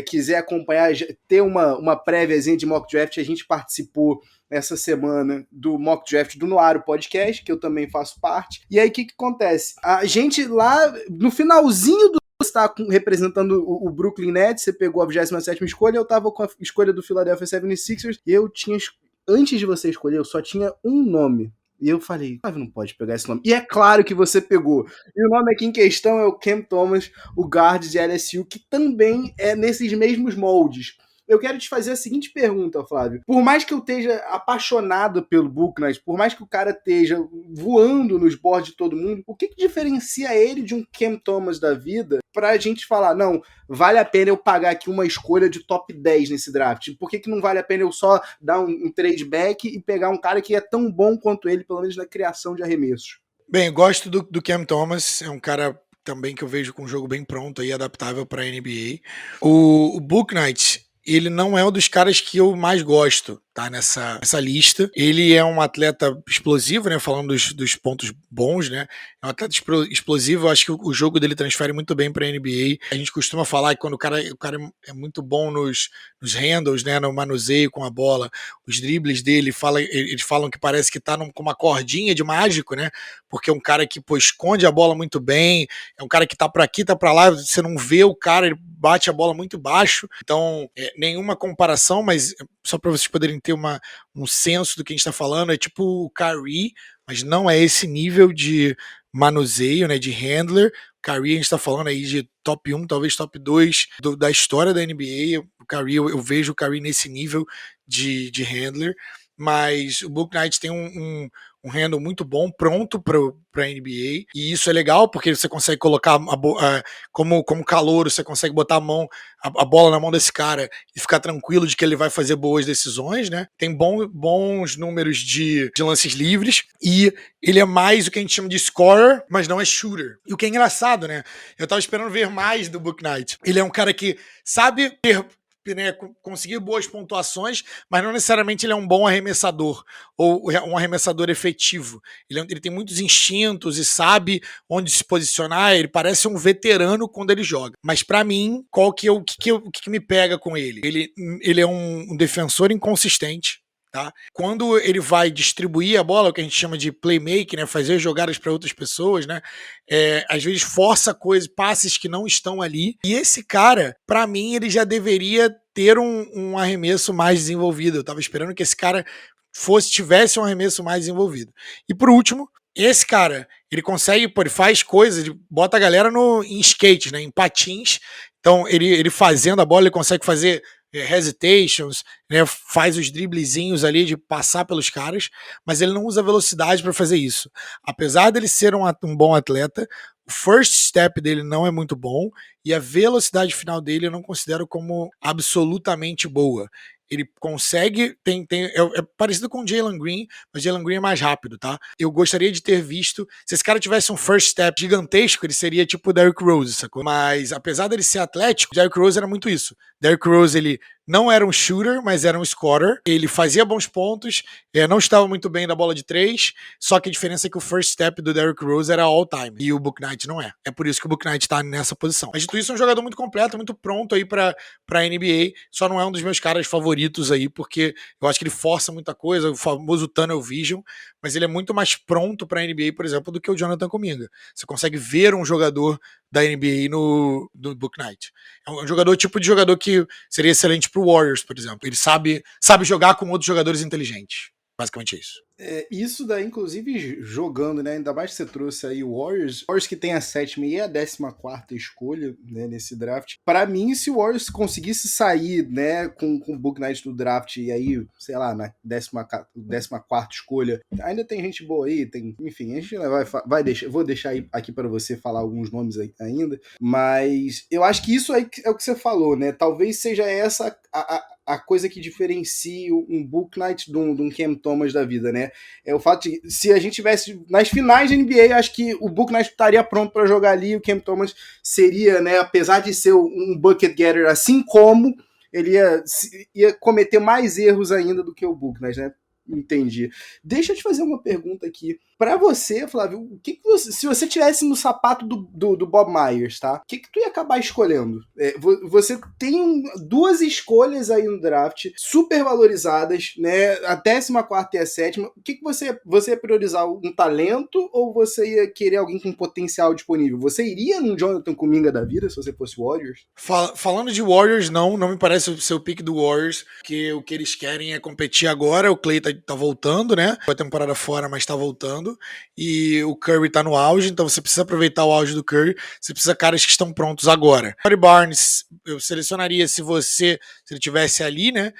quiser acompanhar, ter uma préviazinha de mock draft, a gente participou essa semana do mock draft do Noaro Podcast, que eu também faço parte. E aí, o que acontece? A gente lá, no finalzinho do você está representando o Brooklyn Nets, você pegou a 27ª escolha, eu estava com a escolha do Philadelphia 76ers, e eu tinha, antes de você escolher, eu só tinha um nome. E eu falei, não pode pegar esse nome. E é claro que você pegou. E o nome aqui em questão é o Cam Thomas, o guard de LSU, que também é nesses mesmos moldes. Eu quero te fazer a seguinte pergunta, Flávio. Por mais que eu esteja apaixonado pelo Bouknight, por mais que o cara esteja voando nos boards de todo mundo, o que diferencia ele de um Cam Thomas da vida pra gente falar, não, vale a pena eu pagar aqui uma escolha de top 10 nesse draft? Por que não vale a pena eu só dar um trade back e pegar um cara que é tão bom quanto ele, pelo menos na criação de arremessos? Bem, eu gosto do Cam Thomas, é um cara também que eu vejo com um jogo bem pronto e adaptável pra NBA. O Bouknight, ele não é um dos caras que eu mais gosto. tá nessa lista. Ele é um atleta explosivo, né? Falando dos pontos bons, né? É um atleta explosivo. Eu acho que o jogo dele transfere muito bem para a NBA. A gente costuma falar que quando o cara é muito bom nos handles, né? No manuseio com a bola, os dribles dele, eles falam que parece que tá com uma cordinha de mágico, né? Porque é um cara que, pô, esconde a bola muito bem, é um cara que tá para aqui, tá para lá, você não vê o cara, ele bate a bola muito baixo. Então, nenhuma comparação, mas só para vocês poderem ter um senso do que a gente está falando, é tipo o Kyrie, mas não é esse nível de manuseio, né, de handler. O Kyrie, a gente está falando aí de top 1, talvez top 2 da história da NBA. O Kyrie, eu vejo o Kyrie nesse nível de handler, mas o Book Knight tem um handle muito bom, pronto para a NBA, e isso é legal porque você consegue colocar como calouro, você consegue botar a bola na mão desse cara e ficar tranquilo de que ele vai fazer boas decisões, né? Tem bons números de lances livres, e ele é mais o que a gente chama de scorer, mas não é shooter. E o que é engraçado, né? Eu tava esperando ver mais do Book Knight. Ele é um cara que sabe né, conseguir boas pontuações, mas não necessariamente ele é um bom arremessador ou um arremessador efetivo. Ele tem muitos instintos e sabe onde se posicionar. Ele parece um veterano quando ele joga. Mas para mim, o que me pega com ele? Ele é um defensor inconsistente. Tá? Quando ele vai distribuir a bola, o que a gente chama de playmaking, né, fazer jogadas para outras pessoas, né, às vezes força coisas, passes que não estão ali. E esse cara, para mim, ele já deveria ter um arremesso mais desenvolvido. Eu estava esperando que esse cara tivesse um arremesso mais desenvolvido. E por último, esse cara, ele consegue, ele faz coisas, ele bota a galera em skate, né, em patins. Então, ele fazendo a bola, ele consegue fazer hesitations, né, faz os driblezinhos ali de passar pelos caras, mas ele não usa velocidade para fazer isso. Apesar dele ser um bom atleta, o first step dele não é muito bom e a velocidade final dele eu não considero como absolutamente boa. Ele consegue, é parecido com o Jalen Green, mas Jalen Green é mais rápido, tá? Eu gostaria de ter visto, se esse cara tivesse um first step gigantesco, ele seria tipo o Derrick Rose, sacou? Mas apesar dele ser atlético, o Derrick Rose era muito isso. Derrick Rose, ele não era um shooter, mas era um scorer. Ele fazia bons pontos, não estava muito bem na bola de 3, só que a diferença é que o first step do Derrick Rose era all-time, e o Book Knight não é. É por isso que o Book Knight tá nessa posição. Mas dito isso, é um jogador muito completo, muito pronto aí pra NBA, só não é um dos meus caras favoritos aí, porque eu acho que ele força muita coisa, o famoso tunnel vision, mas ele é muito mais pronto pra NBA, por exemplo, do que o Jonathan Kuminga. Você consegue ver um jogador da NBA no Book Knight. É um jogador, tipo de jogador que seria excelente pro Warriors, por exemplo. Ele sabe jogar com outros jogadores inteligentes. Basicamente é isso. Isso daí, inclusive, jogando, né? Ainda mais que você trouxe aí o Warriors. Warriors que tem a 7ª e a 14ª escolha, né, nesse draft. Para mim, se o Warriors conseguisse sair, né, com o Book Knight do draft e aí, sei lá, na 14ª escolha, ainda tem gente boa aí, enfim, a gente vai deixar, vou deixar aqui para você falar alguns nomes aí ainda, mas eu acho que isso aí é o que você falou, né? Talvez seja essa a coisa que diferencia um Book Knight de um Cam Thomas da vida, né? É o fato de, se a gente tivesse nas finais da NBA, acho que o Book Knight estaria pronto para jogar ali, o Cam Thomas seria, né, apesar de ser um bucket getter, assim como ele ia cometer mais erros ainda do que o Book Knight, né? Entendi. Deixa eu te fazer uma pergunta aqui. Pra você, Flávio, o que você, se você tivesse no sapato do Bob Myers, tá? O que tu ia acabar escolhendo? Você tem 2 escolhas aí no draft, super valorizadas, né? A 14ª e a 7ª. O que você ia priorizar? Um talento ou você ia querer alguém com potencial disponível? Você iria num Jonathan Kuminga da vida se você fosse Warriors? Falando de Warriors, não me parece ser o pick do Warriors, que o que eles querem é competir agora. O Klay tá voltando, né? Foi a temporada fora, mas tá voltando. E o Curry tá no auge, então você precisa aproveitar o auge do Curry. Você precisa de caras que estão prontos agora. Scottie Barnes, eu selecionaria se ele tivesse ali, né?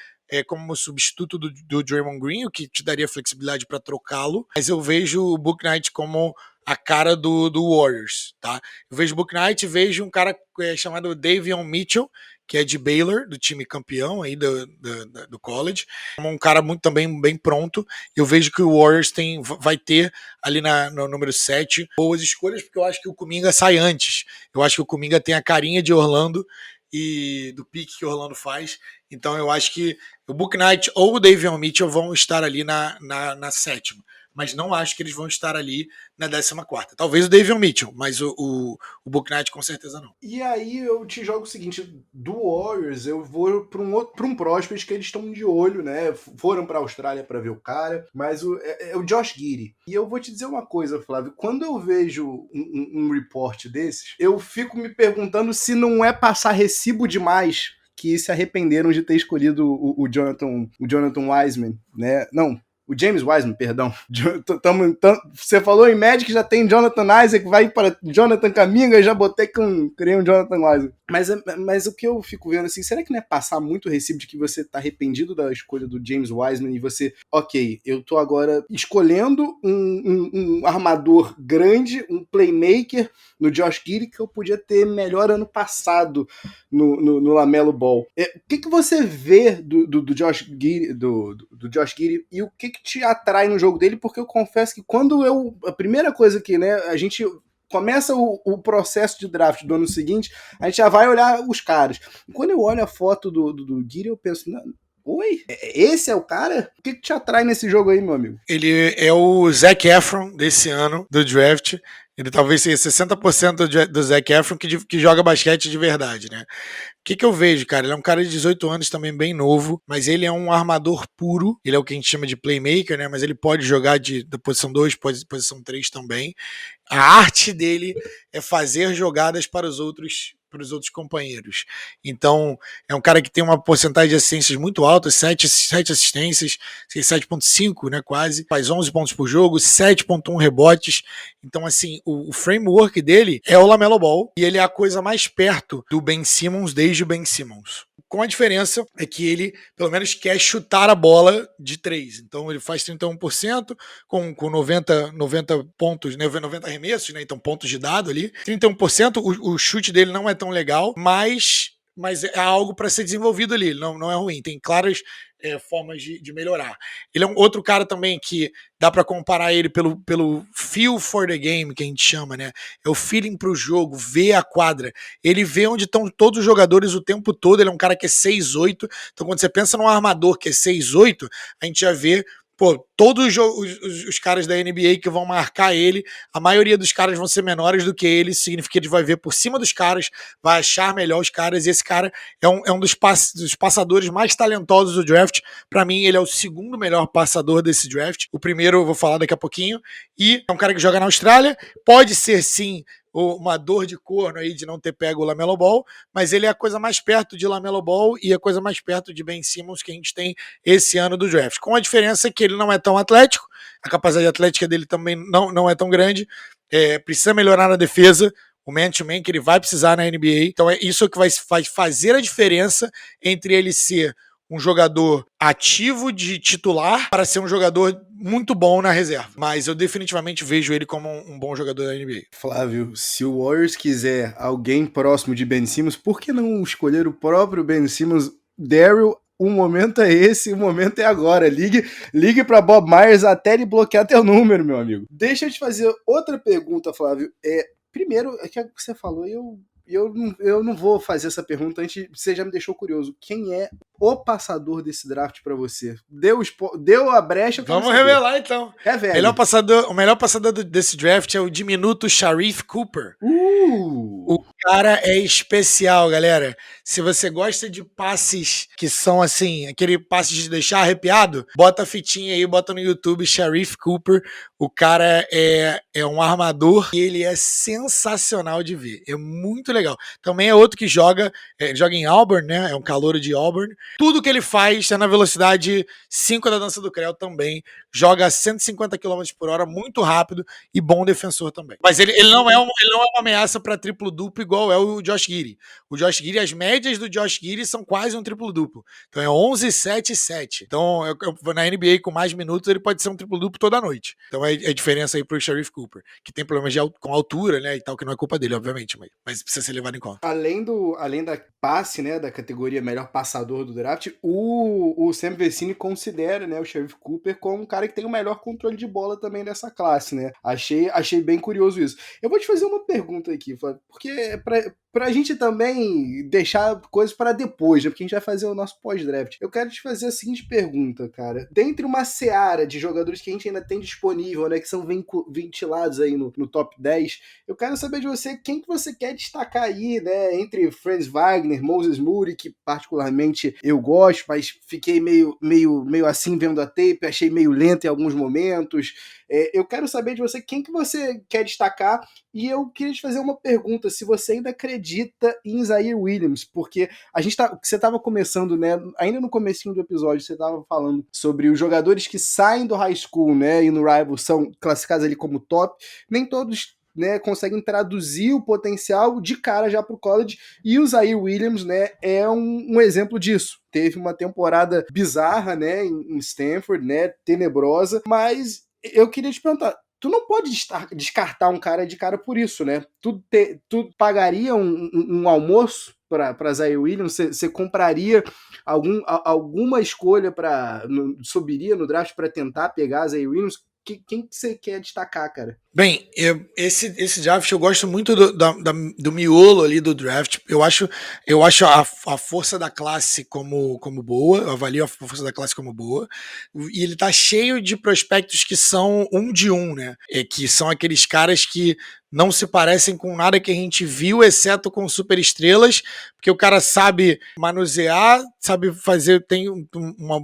Como substituto do Draymond Green, o que te daria flexibilidade para trocá-lo. Mas eu vejo o Book Knight como a cara do Warriors, tá? Eu vejo o Book Knight, vejo um cara chamado Davion Mitchell, que é de Baylor, do time campeão aí do college. Um cara muito também bem pronto. Eu vejo que o Warriors vai ter ali no número 7 boas escolhas, porque eu acho que o Kuminga sai antes. Eu acho que o Kuminga tem a carinha de Orlando e do pique que o Orlando faz. Então eu acho que o Bouknight ou o Davion Mitchell vão estar ali na sétima. Mas não acho que eles vão estar ali na 14ª. Talvez o Davion Mitchell, mas o Bouknight com certeza não. E aí eu te jogo o seguinte, do Warriors eu vou para um prospect que eles estão de olho, né? Foram para a Austrália para ver o cara, mas é o Josh Giddey. E eu vou te dizer uma coisa, Flávio, quando eu vejo um report desses, eu fico me perguntando se não é passar recibo demais que se arrependeram de ter escolhido o Jonathan Wiseman, né? Não, o James Wiseman, perdão. Você falou em Magic, já tem Jonathan Isaac, vai para Jonathan Kaminga, já criei um Jonathan Wiseman. Mas o que eu fico vendo assim, será que não é passar muito recibo de que você tá arrependido da escolha do James Wiseman e você, ok, eu tô agora escolhendo um armador grande, um playmaker no Josh Giddey que eu podia ter melhor ano passado no LaMelo Ball. O que você vê do Josh Giddey, do Josh Giddey e o que te atrai no jogo dele? Porque eu confesso que a primeira coisa que, né, a gente começa o processo de draft do ano seguinte, a gente já vai olhar os caras. E quando eu olho a foto do Giddey, eu penso, oi, esse é o cara? O que te atrai nesse jogo aí, meu amigo? Ele é o Zac Efron desse ano, do draft. Ele talvez seja 60% do Zac Efron que joga basquete de verdade, né? O que eu vejo, cara? Ele é um cara de 18 anos também bem novo, mas ele é um armador puro. Ele é o que a gente chama de playmaker, né? Mas ele pode jogar da posição 2, posição 3 também. A arte dele é fazer jogadas para os outros companheiros. Então, é um cara que tem uma porcentagem de assistências muito alta, 7 assistências, 7.5, né, quase, faz 11 pontos por jogo, 7.1 rebotes. Então, assim, o framework dele é o LaMelo Ball, e ele é a coisa mais perto do Ben Simmons desde o Ben Simmons. Com a diferença é que ele, pelo menos, quer chutar a bola de 3. Então ele faz 31% com 90 pontos, né, 90 arremessos, né, então pontos de dado ali. 31%, o chute dele não é tão legal, mas é algo para ser desenvolvido ali, não é ruim. Tem claras formas de melhorar. Ele é um outro cara também que dá para comparar ele pelo feel for the game, que a gente chama, né? É o feeling pro jogo, ver a quadra. Ele vê onde estão todos os jogadores o tempo todo. Ele é um cara que é 6'8". Então, quando você pensa num armador que é 6'8", a gente já vê todos os caras da NBA que vão marcar ele, a maioria dos caras vão ser menores do que ele. Isso significa que ele vai ver por cima dos caras, vai achar melhor os caras, e esse cara é um dos passadores mais talentosos do draft. Para mim, ele é o segundo melhor passador desse draft. O primeiro eu vou falar daqui a pouquinho. E é um cara que joga na Austrália, pode ser sim uma dor de corno aí de não ter pego o LaMelo Ball, mas ele é a coisa mais perto de LaMelo Ball e a coisa mais perto de Ben Simmons que a gente tem esse ano do draft, com a diferença que ele não é tão atlético, a capacidade atlética dele também não é tão grande, precisa melhorar na defesa, o man-to-man que ele vai precisar na NBA, então é isso que vai fazer a diferença entre ele ser um jogador ativo de titular para ser um jogador muito bom na reserva. Mas eu definitivamente vejo ele como um bom jogador da NBA. Flávio, se o Warriors quiser alguém próximo de Ben Simmons, por que não escolher o próprio Ben Simmons? Daryl, o momento é esse, o momento é agora. Ligue para Bob Myers até ele bloquear teu número, meu amigo. Deixa eu te fazer outra pergunta, Flávio. Primeiro, é que você falou, eu não vou fazer essa pergunta antes, você já me deixou curioso. Quem é o passador desse draft pra você? Deu a brecha. Vamos revelar então. Revela. O melhor passador desse draft é o diminuto Sharif Cooper. O cara é especial, galera. Se você gosta de passes que são assim, aquele passe de deixar arrepiado, bota a fitinha aí, bota no YouTube Sharif Cooper. O cara é um armador e ele é sensacional de ver. É muito legal. Também é outro que joga em Auburn, né? É um calouro de Auburn. Tudo que ele faz é na velocidade 5 da dança do Creu também. Joga a 150 km por hora, muito rápido e bom defensor também. Mas ele não é uma ameaça para triplo-duplo igual é o Josh Giddey. O Josh Giddey, as médias do Josh Giddey são quase um triplo-duplo. Então é 11, 7 e 7. Então na NBA com mais minutos ele pode ser um triplo-duplo toda noite. Então é a diferença aí pro Sharif Cooper, que tem problemas com altura, né, e tal, que não é culpa dele, obviamente, mas precisa ser levado em conta. Além da passe, né, da categoria melhor passador do draft, o Sam Vecini considera, né, o Sharif Cooper como um cara que tem o melhor controle de bola também dessa classe, né? Achei bem curioso isso. Eu vou te fazer uma pergunta aqui, Flávio, porque Pra gente também deixar coisas para depois, né? Porque a gente vai fazer o nosso pós-draft. Eu quero te fazer a seguinte pergunta, cara. Dentre uma seara de jogadores que a gente ainda tem disponível, né? Que são ventilados aí no top 10, eu quero saber de você quem que você quer destacar aí, né? Entre Franz Wagner, Moses Moody, que particularmente eu gosto, mas fiquei meio assim vendo a tape, achei meio lento em alguns momentos. Eu quero saber de você quem que você quer destacar, e eu queria te fazer uma pergunta, se você ainda acredita em Zaire Williams, porque você estava começando, né, ainda no comecinho do episódio, você estava falando sobre os jogadores que saem do high school, né, e no Rival são classificados ali como top, nem todos, né, conseguem traduzir o potencial de cara já pro college, e o Zaire Williams, né, é um exemplo disso. Teve uma temporada bizarra, né, em Stanford, né, tenebrosa, mas eu queria te perguntar, tu não pode descartar um cara de cara por isso, né? Tu pagaria um almoço para Zaire Williams? Você compraria alguma escolha subiria no draft para tentar pegar Zaire Williams? Quem que você quer destacar, cara? Bem, esse draft eu gosto muito do miolo ali do draft. Eu acho a força da classe como boa, eu avalio a força da classe como boa. E ele tá cheio de prospectos que são um de um, né? Que são aqueles caras que não se parecem com nada que a gente viu, exceto com superestrelas, porque o cara sabe manusear, sabe fazer, tem um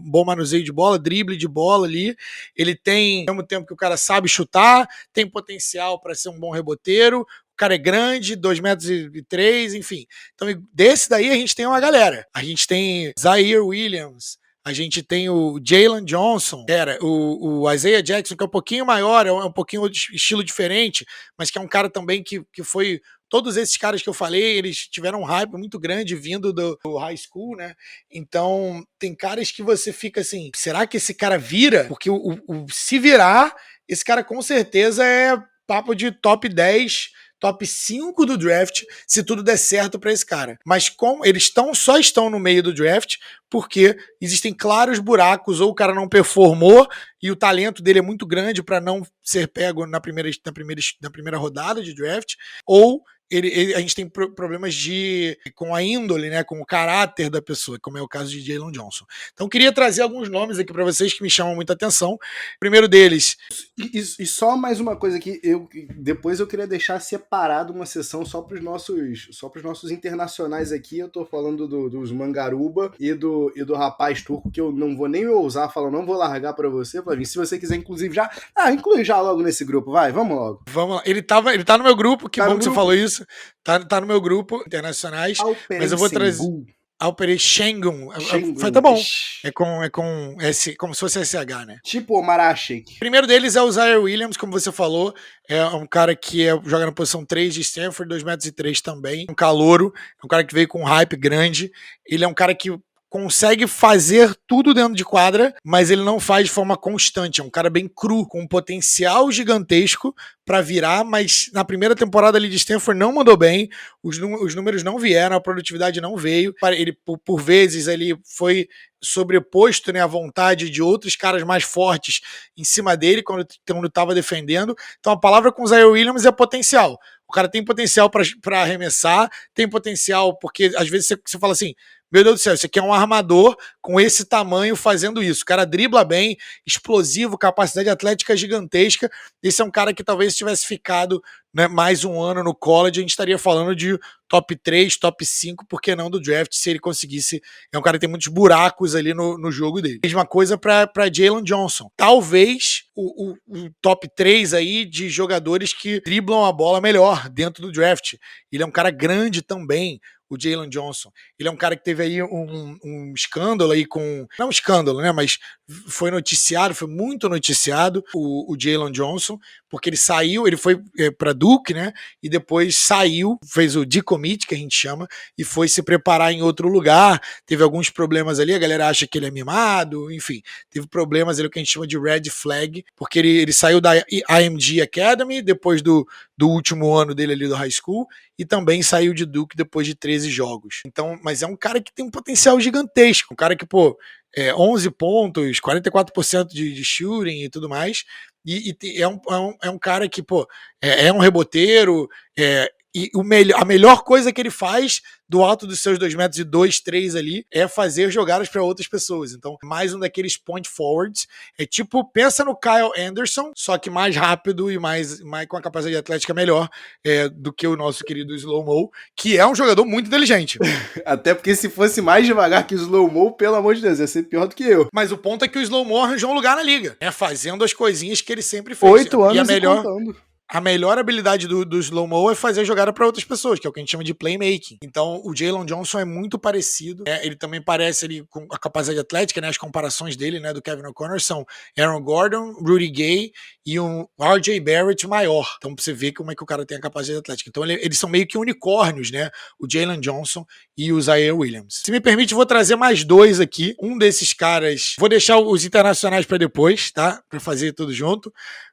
bom manuseio de bola, drible de bola ali. Ele tem, ao mesmo tempo que o cara sabe chutar, tem potencial para ser um bom reboteiro, o cara é grande, 2,3 metros, enfim. Então, desse daí a gente tem uma galera. A gente tem Zaire Williams, a gente tem o Jalen Johnson, o Isaiah Jackson, que é um pouquinho maior, é um pouquinho de estilo diferente, mas que é um cara também que foi... Todos esses caras que eu falei, eles tiveram um hype muito grande vindo do high school, né? Então, tem caras que você fica assim, será que esse cara vira? Porque se virar, esse cara com certeza é papo de top 10, top 5 do draft, se tudo der certo para esse cara. Mas como eles só estão no meio do draft porque existem claros buracos, ou o cara não performou e o talento dele é muito grande para não ser pego na primeira rodada de draft, ou a gente tem problemas com a índole, né, com o caráter da pessoa, como é o caso de Jalen Johnson. Então queria trazer alguns nomes aqui para vocês que me chamam muita atenção. O primeiro deles... E só mais uma coisa aqui, depois eu queria deixar separado uma sessão só para os nossos internacionais aqui. Eu tô falando dos Mangaruba e do rapaz turco, que eu não vou nem ousar falar, não vou largar para você, Flavinho. Se você quiser, inclusive, inclui já logo nesse grupo, vamos logo. Vamos lá. Ele tá no meu grupo, que bom que você falou isso. Tá no meu grupo, internacionais. Mas eu vou trazer... Alperen Sengun. Tá bom. É com S, como se fosse SH, né? Tipo o Marashek. O primeiro deles é o Zaire Williams, como você falou. É um cara que joga na posição 3 de Stanford, 2,3 metros também. Um calouro. É um cara que veio com um hype grande. Ele é um cara que consegue fazer tudo dentro de quadra, mas ele não faz de forma constante. É um cara bem cru, com um potencial gigantesco para virar, mas na primeira temporada ali de Stanford não mandou bem, os números não vieram, a produtividade não veio. Ele, por vezes, ele foi sobreposto, né, à vontade de outros caras mais fortes em cima dele quando estava defendendo. Então a palavra com o Zaire Williams é potencial. O cara tem potencial para arremessar, tem potencial, porque às vezes você fala assim, meu Deus do céu, isso aqui é um armador com esse tamanho fazendo isso. O cara dribla bem, explosivo, capacidade atlética gigantesca. Esse é um cara que talvez tivesse ficado, né, mais um ano no college, a gente estaria falando de top 3, top 5, por que não do draft, se ele conseguisse. É um cara que tem muitos buracos ali no jogo dele. Mesma coisa para Jalen Johnson. Talvez o top 3 aí de jogadores que driblam a bola melhor dentro do draft. Ele é um cara grande também, o Jalen Johnson. Ele é um cara que teve aí um escândalo aí com... Não um escândalo, né? Mas foi muito noticiado o Jalen Johnson, porque ele saiu, ele foi para Duke, né? E depois saiu, fez o decommit, que a gente chama, e foi se preparar em outro lugar. Teve alguns problemas ali, a galera acha que ele é mimado, enfim. Teve problemas ali, o que a gente chama de red flag, porque ele saiu da IMG Academy, depois do último ano dele ali do high school, e também saiu de Duke depois de 13 jogos. Então, mas é um cara que tem um potencial gigantesco, um cara que, 11 pontos, 44% de shooting e tudo mais, e é um cara que, é um reboteiro, E a melhor coisa que ele faz do alto dos seus 2 metros e 2, 3 ali é fazer jogadas para outras pessoas. Então, mais um daqueles point forwards. É tipo, pensa no Kyle Anderson, só que mais rápido e mais com a capacidade atlética melhor do que o nosso querido Slow Mo, que é um jogador muito inteligente. Até porque se fosse mais devagar que o Slow Mo, pelo amor de Deus, ia ser pior do que eu. Mas o ponto é que o Slow Mo arranjou um lugar na liga, fazendo as coisinhas que ele sempre fez. 8 anos e contando. A melhor habilidade do Slow Mo é fazer jogada para outras pessoas, que é o que a gente chama de playmaking. Então, o Jalen Johnson é muito parecido. Ele também parece ali com a capacidade atlética, né? As comparações dele, né, do Kevin O'Connor são Aaron Gordon, Rudy Gay e um RJ Barrett maior. Então, pra você ver como é que o cara tem a capacidade atlética. Então, eles são meio que unicórnios, né? O Jalen Johnson e o Zaire Williams. Se me permite, vou trazer mais 2 aqui. Um desses caras... Vou deixar os internacionais para depois, tá? Para fazer tudo junto.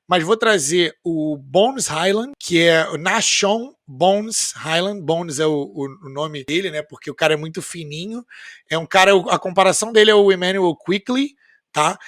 Mas vou trazer o Bones Hyland, que é o Nahshon Bones Hyland. Bones é o nome dele, né? Porque o cara é muito fininho. É um cara, a comparação dele é o Emmanuel Quickley, tá?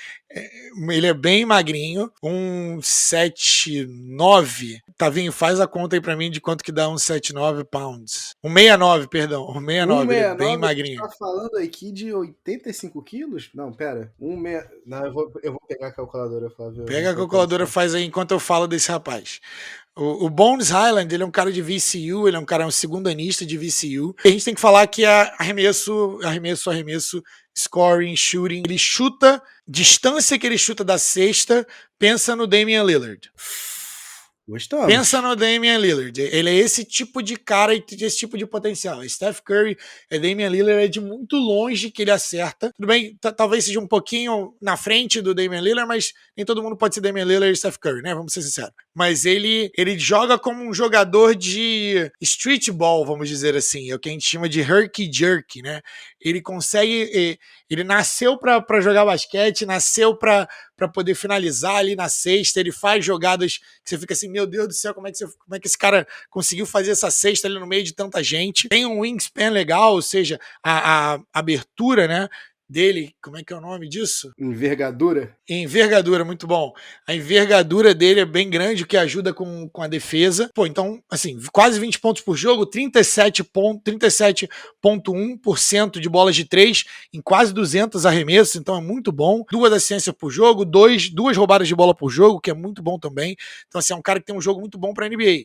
Ele é bem magrinho, 179. Tavinho, faz a conta aí pra mim de quanto que dá 179 pounds. 169, perdão. 169, ele é bem magrinho. Você tá falando aqui de 85 quilos? Não, pera. Não, eu vou pegar a calculadora, Flávio. Pega a calculadora, faz aí enquanto eu falo desse rapaz. O Bones Hyland, ele é um cara de VCU, ele é um segundo anista de VCU. E a gente tem que falar que é arremesso, scoring, shooting. Ele chuta, distância que ele chuta da cesta, pensa no Damian Lillard. Gostamos. Pensa no Damian Lillard. Ele é esse tipo de cara e esse tipo de potencial. Steph Curry Damian Lillard é de muito longe que ele acerta. Tudo bem, talvez seja um pouquinho na frente do Damian Lillard, mas nem todo mundo pode ser Damian Lillard e Steph Curry, né? Vamos ser sinceros. Mas ele joga como um jogador de street ball, vamos dizer assim. É o que a gente chama de herky-jerky, né? Ele consegue... Ele nasceu para jogar basquete, nasceu para poder finalizar ali na cesta. Ele faz jogadas que você fica assim, meu Deus do céu, como é que esse cara conseguiu fazer essa cesta ali no meio de tanta gente? Tem um wingspan legal, ou seja, a abertura, né, dele, como é que é o nome disso? Envergadura, muito bom. A envergadura dele é bem grande, o que ajuda com a defesa. Pô, então, assim, quase 20 pontos por jogo, 37,1% de bolas de 3 em quase 200 arremessos, então é muito bom. 2 assistências por jogo, 2 roubadas de bola por jogo, que é muito bom também. Então, assim, é um cara que tem um jogo muito bom para NBA.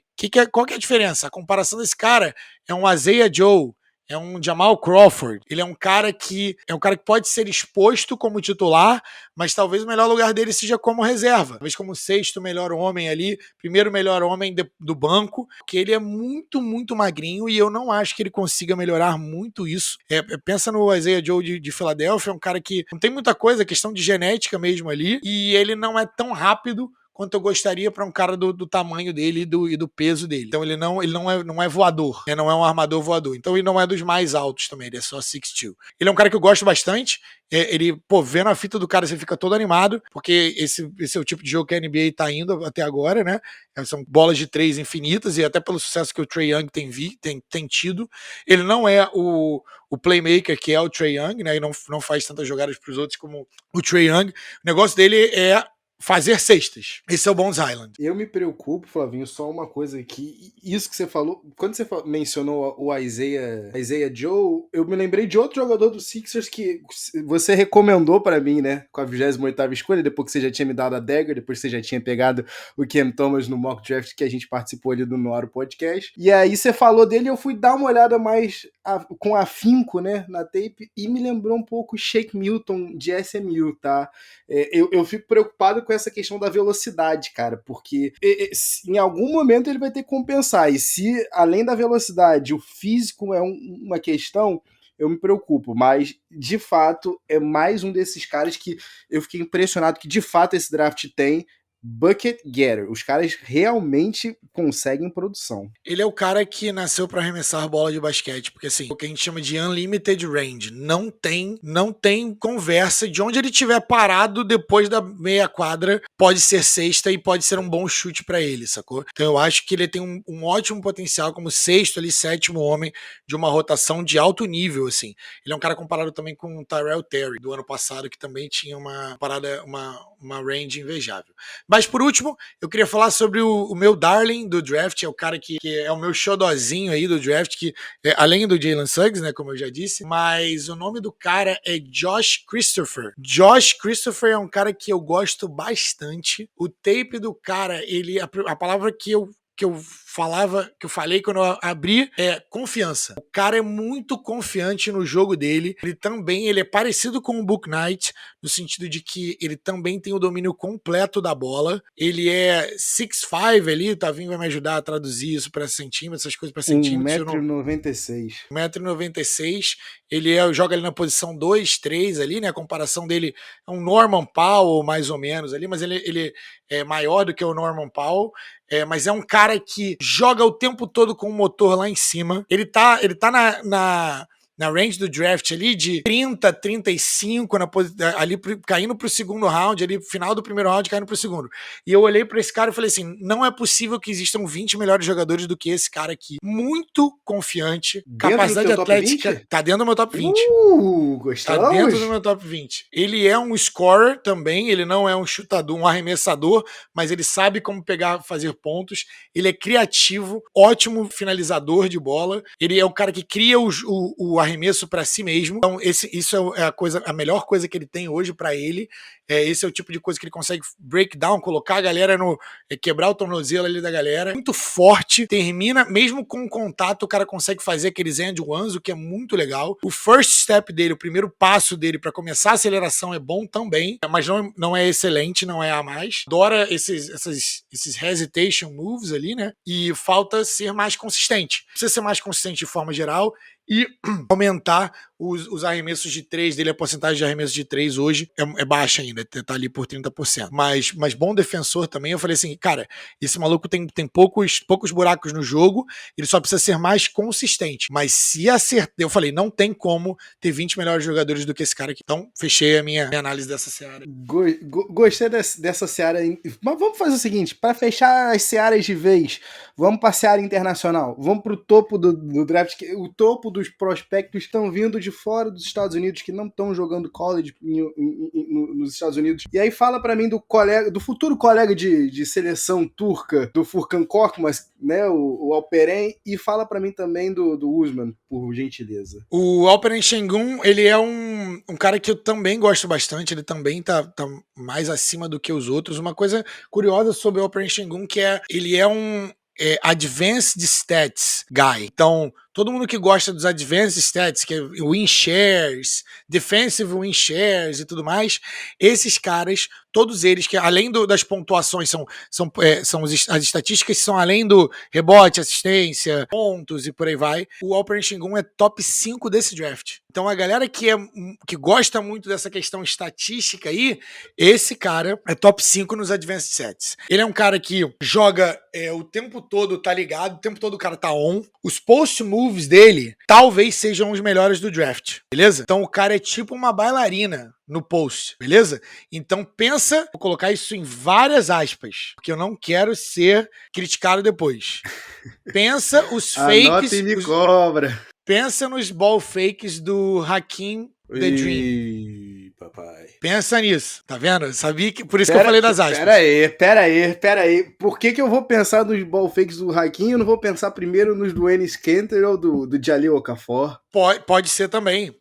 Qual que é a diferença? A comparação desse cara é um Isaiah Joe, é um Jamal Crawford. Ele é um cara que pode ser exposto como titular, mas talvez o melhor lugar dele seja como reserva. Talvez como 6º melhor homem ali, 1º melhor homem do banco, porque ele é muito, muito magrinho e eu não acho que ele consiga melhorar muito isso. Pensa no Isaiah Joe de Filadélfia, é um cara que não tem muita coisa, questão de genética mesmo ali, e ele não é tão rápido quanto eu gostaria para um cara do tamanho dele e do peso dele. Então ele não é voador, né? Não é um armador voador. Então ele não é dos mais altos também, ele é só 6'2". Ele é um cara que eu gosto bastante. Vendo a fita do cara, você fica todo animado, porque esse é o tipo de jogo que a NBA tá indo até agora, né? São bolas de 3 infinitas, e até pelo sucesso que o Trae Young tem tido. Ele não é o playmaker que é o Trae Young, né? E não faz tantas jogadas para os outros como o Trae Young. O negócio dele é fazer cestas. Esse é o Bones Hyland. Eu me preocupo, Flavinho, só uma coisa aqui. Isso que você falou, quando você mencionou o Isaiah Joe, eu me lembrei de outro jogador do Sixers que você recomendou pra mim, né? Com a 28ª escolha, depois que você já tinha me dado a dagger, depois que você já tinha pegado o Cam Thomas no mock draft que a gente participou ali do Noro Podcast. E aí você falou dele e eu fui dar uma olhada mais com afinco, né, na tape, e me lembrou um pouco o Shake Milton de SMU, tá? Eu fico preocupado com essa questão da velocidade, cara, porque em algum momento ele vai ter que compensar, e se além da velocidade o físico é uma questão, eu me preocupo, mas de fato é mais um desses caras que eu fiquei impressionado que de fato esse draft tem bucket getter. Os caras realmente conseguem produção. Ele é o cara que nasceu para arremessar bola de basquete, porque assim, o que a gente chama de unlimited range, não tem conversa, de onde ele estiver parado depois da meia quadra, pode ser cesta e pode ser um bom chute para ele, sacou? Então eu acho que ele tem um ótimo potencial como 6º ali, 7º homem de uma rotação de alto nível, assim. Ele é um cara comparado também com o Tyrell Terry do ano passado, que também tinha uma range invejável. Mas por último, eu queria falar sobre o meu darling do draft, é o cara que é o meu xodozinho aí do draft, que além do Jalen Suggs, né, como eu já disse, mas o nome do cara é Josh Christopher. Josh Christopher é um cara que eu gosto bastante. O tape do cara, a palavra que eu falei quando eu abri é confiança. O cara é muito confiante no jogo dele. Ele é parecido com o Book Knight, no sentido de que ele também tem o domínio completo da bola. Ele é 6'5" ali, o Tavinho vai me ajudar a traduzir isso para centímetros, essas coisas para centímetros. 1,96 m. 1,96 m. Ele joga ali na posição 2, 3 ali, né? A comparação dele é um Norman Powell, mais ou menos ali, mas ele é maior do que o Norman Powell. Mas é um cara que joga o tempo todo com o motor lá em cima. Ele tá na range do draft ali de 30, 35, ali caindo pro segundo round, ali final do primeiro round, caindo pro segundo. E eu olhei pra esse cara e falei assim, não é possível que existam 20 melhores jogadores do que esse cara aqui. Muito confiante, capacidade atlética. Tá dentro do meu top 20. Gostamos. Tá dentro do meu top 20. Ele é um scorer também, ele não é um chutador, um arremessador, mas ele sabe como fazer pontos. Ele é criativo, ótimo finalizador de bola. Ele é o cara que cria o arremesso para si mesmo. Então, isso é a melhor coisa que ele tem hoje para ele. Esse é o tipo de coisa que ele consegue break down, colocar a galera quebrar o tornozelo ali da galera. Muito forte, termina, mesmo com contato, o cara consegue fazer aqueles end ones, o que é muito legal. O first step dele, o primeiro passo dele para começar a aceleração é bom também, mas não é excelente, não é a mais. Adora esses hesitation moves ali, né? E falta ser mais consistente. Precisa ser mais consistente de forma geral e aumentar os arremessos de 3 dele. A porcentagem de arremessos de 3 hoje é baixa ainda, tá ali por 30%. Mas bom defensor também. Eu falei assim, cara, esse maluco tem poucos buracos no jogo, ele só precisa ser mais consistente. Mas se acertar, eu falei, não tem como ter 20 melhores jogadores do que esse cara aqui. Então, fechei a minha análise dessa seara. Gostei dessa seara. Mas vamos fazer o seguinte, para fechar as searas de vez, vamos para a seara internacional. Vamos pro topo do draft, o topo dos prospectos estão vindo de fora dos Estados Unidos, que não estão jogando college nos Estados Unidos. E aí fala pra mim do futuro colega de seleção turca, do Furkan Korkmaz, né, o Alperen, e fala pra mim também do Usman, por gentileza. O Alperen Şengün, ele é um cara que eu também gosto bastante, ele também tá mais acima do que os outros. Uma coisa curiosa sobre o Alperen Şengün, que ele é um Advanced Stats Guy. Então, todo mundo que gosta dos Advanced Stats, que é win shares, defensive win shares e tudo mais, esses caras, todos eles, que além das pontuações, são as estatísticas que são além do rebote, assistência, pontos e por aí vai, o Alperen Şengün é top 5 desse draft. Então a galera que gosta muito dessa questão estatística aí, esse cara é top 5 nos Advanced Stats. Ele é um cara que joga o tempo todo, tá ligado, o tempo todo o cara tá on. Os post moves dele talvez sejam os melhores do draft, beleza? Então o cara é tipo uma bailarina no post, beleza? Então pensa, vou colocar isso em várias aspas, porque eu não quero ser criticado depois. Pensa os fakes... Anota e me cobra. Pensa nos ball fakes do Hakeem The Dream. Papai. Pensa nisso, tá vendo? Sabia que por isso que eu falei das aspas. Pera aí. Por que eu vou pensar nos ball fakes do Hakeem e eu não vou pensar primeiro nos do Enes Kanter ou do Jahlil Okafor? Pode ser também,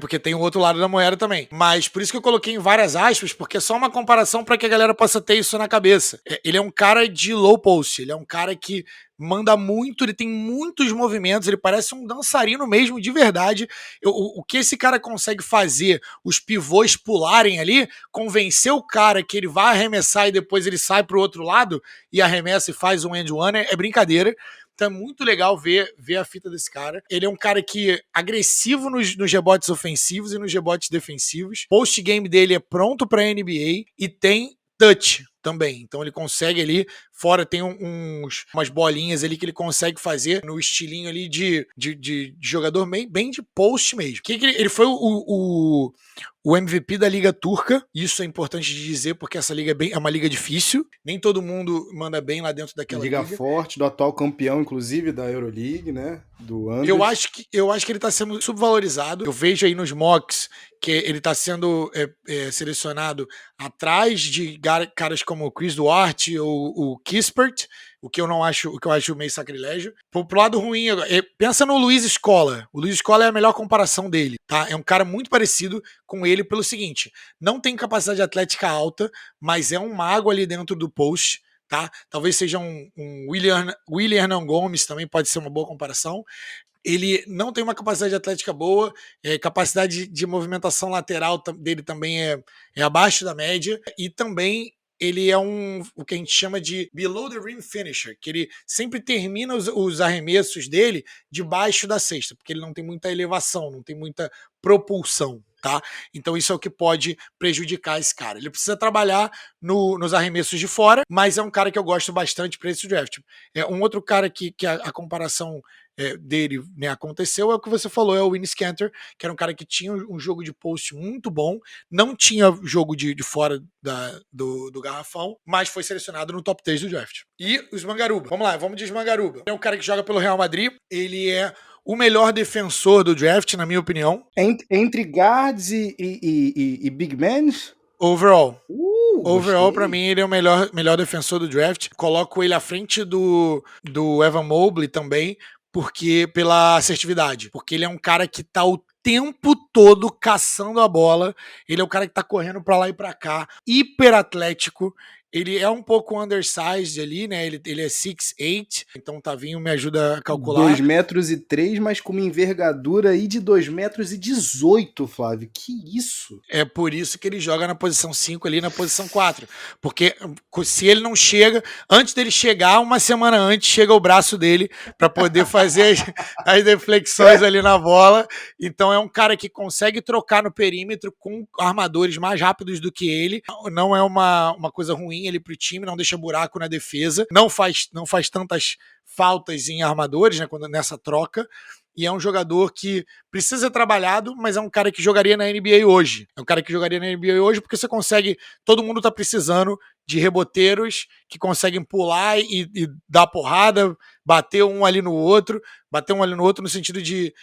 porque tem o outro lado da moeda também. Mas por isso que eu coloquei em várias aspas, porque é só uma comparação para que a galera possa ter isso na cabeça. Ele é um cara de low post, ele é um cara que manda muito, ele tem muitos movimentos, ele parece um dançarino mesmo, de verdade. O que esse cara consegue fazer, os pivôs pularem ali, convencer o cara que ele vai arremessar e depois ele sai pro outro lado e arremessa e faz um end one, é brincadeira. Então é muito legal ver a fita desse cara. Ele é um cara que é agressivo nos rebotes ofensivos e nos rebotes defensivos. Post-game dele é pronto pra NBA e tem touch também. Então ele consegue ali, fora tem umas bolinhas ali que ele consegue fazer no estilinho ali de jogador bem de post mesmo. Ele foi o MVP da Liga Turca, isso é importante de dizer porque essa liga é uma liga difícil, nem todo mundo manda bem lá dentro daquela liga. Liga forte, do atual campeão, inclusive, da Euroleague, né? do Anders. Eu acho que ele tá sendo subvalorizado. Eu vejo aí nos mocks que ele tá sendo selecionado atrás de caras como o Chris Duarte ou o Kispert, o que eu acho meio sacrilégio. Pro lado ruim, pensa no Luiz Scola. O Luiz Scola é a melhor comparação dele, tá? É um cara muito parecido com ele pelo seguinte: não tem capacidade atlética alta, mas é um mago ali dentro do post. Tá? Talvez seja um William Hernan Gomes, também pode ser uma boa comparação. Ele não tem uma capacidade atlética boa, capacidade de movimentação lateral dele também é abaixo da média, e também ele é o que a gente chama de below the rim finisher, que ele sempre termina os arremessos dele debaixo da cesta, porque ele não tem muita elevação, não tem muita propulsão. Tá? Então isso é o que pode prejudicar esse cara. Ele precisa trabalhar nos arremessos de fora, mas é um cara que eu gosto bastante para esse draft. Um outro cara que a comparação dele, né, aconteceu é o que você falou, é o Enes Kanter, que era um cara que tinha um jogo de post muito bom, não tinha jogo de fora do garrafão, mas foi selecionado no top 3 do draft. E os Mangaruba, vamos lá, vamos de Mangaruba. É um cara que joga pelo Real Madrid, ele é o melhor defensor do draft, na minha opinião. Entre guards e big men? Overall. Overall, pra mim, ele é o melhor defensor do draft. Coloco ele à frente do Evan Mobley também, porque pela assertividade. Porque ele é um cara que tá o tempo todo caçando a bola. Ele é o cara que tá correndo pra lá e pra cá. Hiper atlético. Ele é um pouco undersized ali, né? Ele é 6'8", então o Tavinho me ajuda a calcular. 2,3 metros, mas com uma envergadura aí de 2,18 metros, Flávio. Que isso? É por isso que ele joga na posição 5 ali, na posição 4. Porque se ele não chega, antes dele chegar, uma semana antes, chega o braço dele para poder fazer as deflexões ali na bola. Então é um cara que consegue trocar no perímetro com armadores mais rápidos do que ele. Não é uma coisa ruim ele pro time, não deixa buraco na defesa, não faz tantas faltas em armadores, né, nessa troca, e é um jogador que precisa ser trabalhado, mas é um cara que jogaria na NBA hoje. É um cara que jogaria na NBA hoje porque você consegue, todo mundo tá precisando de reboteiros que conseguem pular e dar porrada, bater um ali no outro no sentido de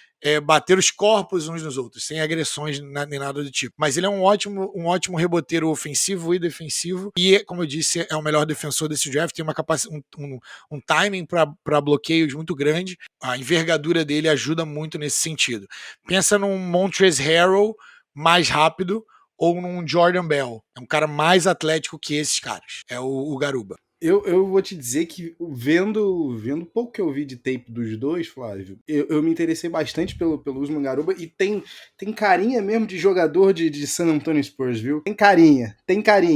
bater os corpos uns nos outros, sem agressões nem nada do tipo. Mas ele é um ótimo reboteiro ofensivo e defensivo, e, como eu disse, é o melhor defensor desse draft, tem uma capacidade, um timing para bloqueios muito grande. A envergadura dele ajuda muito nesse sentido. Pensa num Montrezl Harrell mais rápido, ou num Jordan Bell. É um cara mais atlético que esses caras. É o Garuba. Eu vou te dizer que vendo pouco que eu vi de tape dos dois, Flávio, eu me interessei bastante pelo Usman Garuba, e tem carinha mesmo de jogador de San Antonio Spurs, viu? Tem carinha.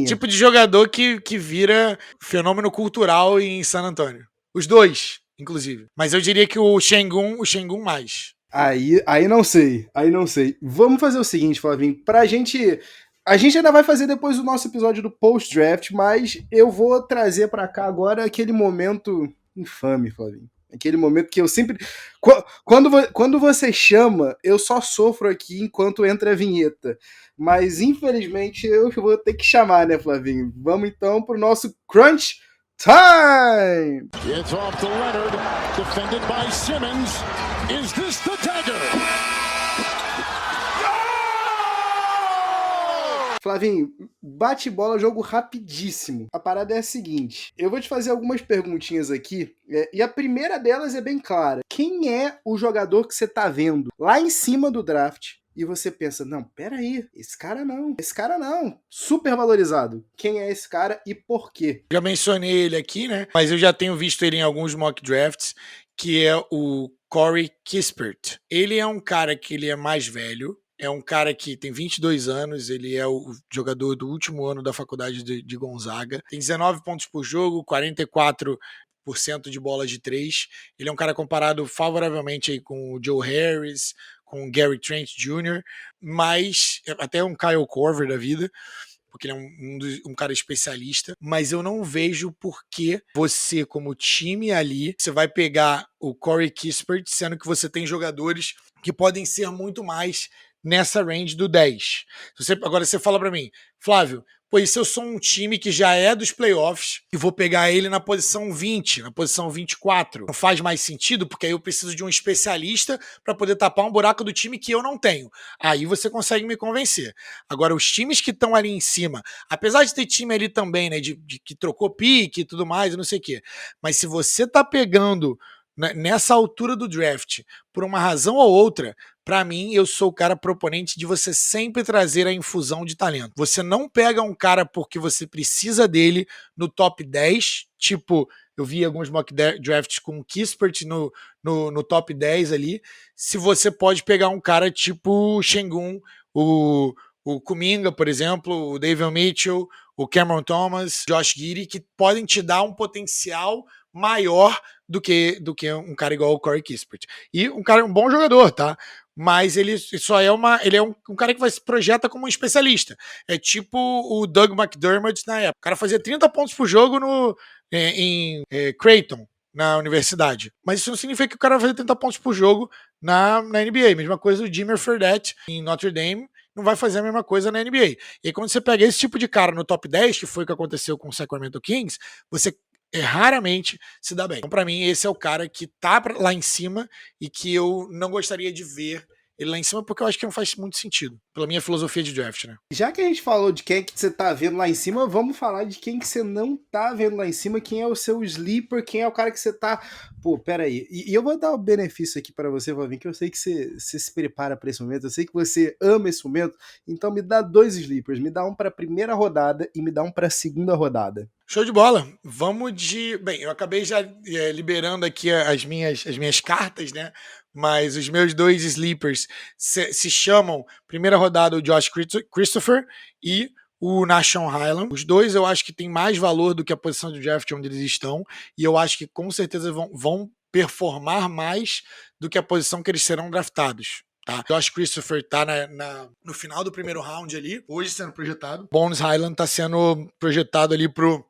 Tipo de jogador que vira fenômeno cultural em San Antonio. Os dois, inclusive. Mas eu diria que o Şengün mais. Aí não sei. Vamos fazer o seguinte, Flavinho, a gente ainda vai fazer depois o nosso episódio do post-draft, mas eu vou trazer pra cá agora aquele momento infame, Flavinho. Aquele momento que eu sempre... Quando você chama, eu só sofro aqui enquanto entra a vinheta. Mas, infelizmente, eu vou ter que chamar, né, Flavinho? Vamos, então, pro nosso Crunch Time! It's off to Leonard, defended by Simmons. Is this the dagger? Flavinho, bate bola, jogo rapidíssimo. A parada é a seguinte, eu vou te fazer algumas perguntinhas aqui, e a primeira delas é bem clara. Quem é o jogador que você tá vendo lá em cima do draft e você pensa, não, peraí, esse cara não, super valorizado. Quem é esse cara e por quê? Já mencionei ele aqui, né? Mas eu já tenho visto ele em alguns mock drafts, que é o Corey Kispert. Ele é um cara que ele é mais velho, é um cara que tem 22 anos, ele é o jogador do último ano da faculdade de Gonzaga, tem 19 pontos por jogo, 44% de bolas de 3. Ele é um cara comparado favoravelmente aí com o Joe Harris, com o Gary Trent Jr., mas até um Kyle Korver da vida, porque ele é um cara especialista, mas eu não vejo por que você, como time ali, você vai pegar o Corey Kispert, sendo que você tem jogadores que podem ser muito mais nessa range do 10. Agora você fala pra mim, Flávio, Pois se eu sou um time que já é dos playoffs e vou pegar ele na posição 20, na posição 24, não faz mais sentido, porque aí eu preciso de um especialista para poder tapar um buraco do time que eu não tenho. Aí você consegue me convencer. Agora, os times que estão ali em cima, apesar de ter time ali também, né, de que trocou pique e tudo mais, não sei o quê, mas se você tá pegando nessa altura do draft, por uma razão ou outra, para mim, eu sou o cara proponente de você sempre trazer a infusão de talento. Você não pega um cara porque você precisa dele no top 10, tipo, eu vi alguns mock drafts com o Kispert no top 10 ali, se você pode pegar um cara tipo o Şengün, o Kuminga, por exemplo, o Davion Mitchell, o Cameron Thomas, Josh Giddey, que podem te dar um potencial maior do que um cara igual o Corey Kispert. E um cara, um bom jogador, tá? Mas ele só é ele é um cara que se projeta como um especialista. É tipo o Doug McDermott na época. O cara fazia 30 pontos por jogo em Creighton, na universidade. Mas isso não significa que o cara vai fazer 30 pontos por jogo na NBA. Mesma coisa o Jimmy Fredette em Notre Dame não vai fazer a mesma coisa na NBA. E aí, quando você pega esse tipo de cara no top 10, que foi o que aconteceu com o Sacramento Kings, você raramente se dá bem. Então, pra mim, esse é o cara que tá lá em cima e que eu não gostaria de ver ele lá em cima, porque eu acho que não faz muito sentido, pela minha filosofia de draft, né? Já que a gente falou de quem que você tá vendo lá em cima, vamos falar de quem que você não tá vendo lá em cima, quem é o seu sleeper, quem é o cara que você tá... Pô, peraí. E eu vou dar o benefício aqui para você, Valvin, que eu sei que você se prepara para esse momento, eu sei que você ama esse momento, então me dá 2 sleepers, me dá um pra primeira rodada e me dá um pra segunda rodada. Show de bola. Vamos de... Bem, eu acabei já liberando aqui as minhas cartas, né? Mas os meus 2 sleepers se chamam, primeira rodada, o Josh Christopher e o Nahshon Highland. Os dois eu acho que tem mais valor do que a posição de draft onde eles estão, e eu acho que com certeza vão performar mais do que a posição que eles serão draftados. Tá? Josh Christopher tá no final do primeiro round ali, hoje sendo projetado. Bones Highland tá sendo projetado ali pro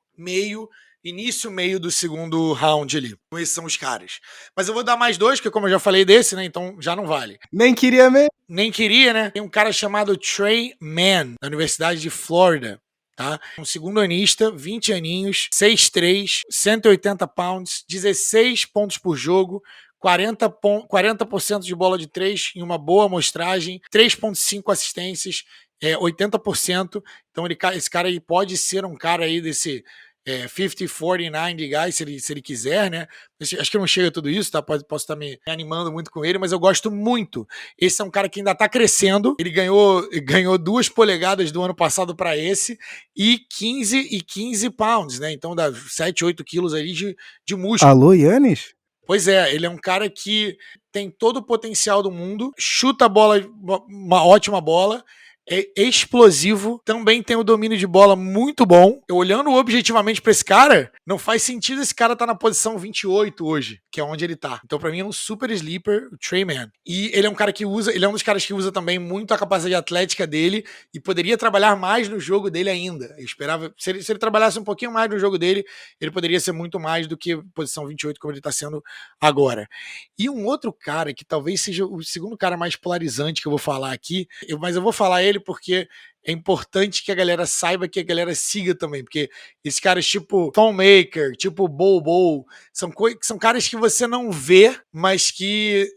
início, meio do segundo round ali. Então esses são os caras. Mas eu vou dar mais 2, porque como eu já falei desse, né, então já não vale. Nem queria mesmo. Nem queria, né? Tem um cara chamado Trey Mann, da Universidade de Flórida, tá? Um segundo anista, 20 aninhos, 6'3", 180 pounds, 16 pontos por jogo, 40% de bola de 3 em uma boa amostragem, 3,5 assistências, 80%. Então esse cara aí pode ser um cara aí desse 50-49 guy, se ele quiser, né? Acho que não chega a tudo isso, tá? Posso estar me animando muito com ele, mas eu gosto muito. Esse é um cara que ainda tá crescendo. Ele ganhou 2 polegadas do ano passado para esse e 15 pounds, né? Então dá 7, 8 quilos ali de músculo. Alô, Yannis? Pois é, ele é um cara que tem todo o potencial do mundo, chuta a bola, uma ótima bola, é explosivo, também tem o domínio de bola muito bom. Eu olhando objetivamente pra esse cara, não faz sentido esse cara tá na posição 28 hoje, que é onde ele tá. Então pra mim é um super sleeper, o Trey Mann. E ele é um cara que ele é um dos caras que usa também muito a capacidade atlética dele e poderia trabalhar mais no jogo dele ainda. Eu esperava, se ele trabalhasse um pouquinho mais no jogo dele, ele poderia ser muito mais do que posição 28 como ele tá sendo agora. E um outro cara que talvez seja o segundo cara mais polarizante que eu vou falar aqui, mas eu vou falar ele porque é importante que a galera saiba, que a galera siga também, porque esses caras tipo Thon Maker, tipo Bobo, são caras que você não vê, mas que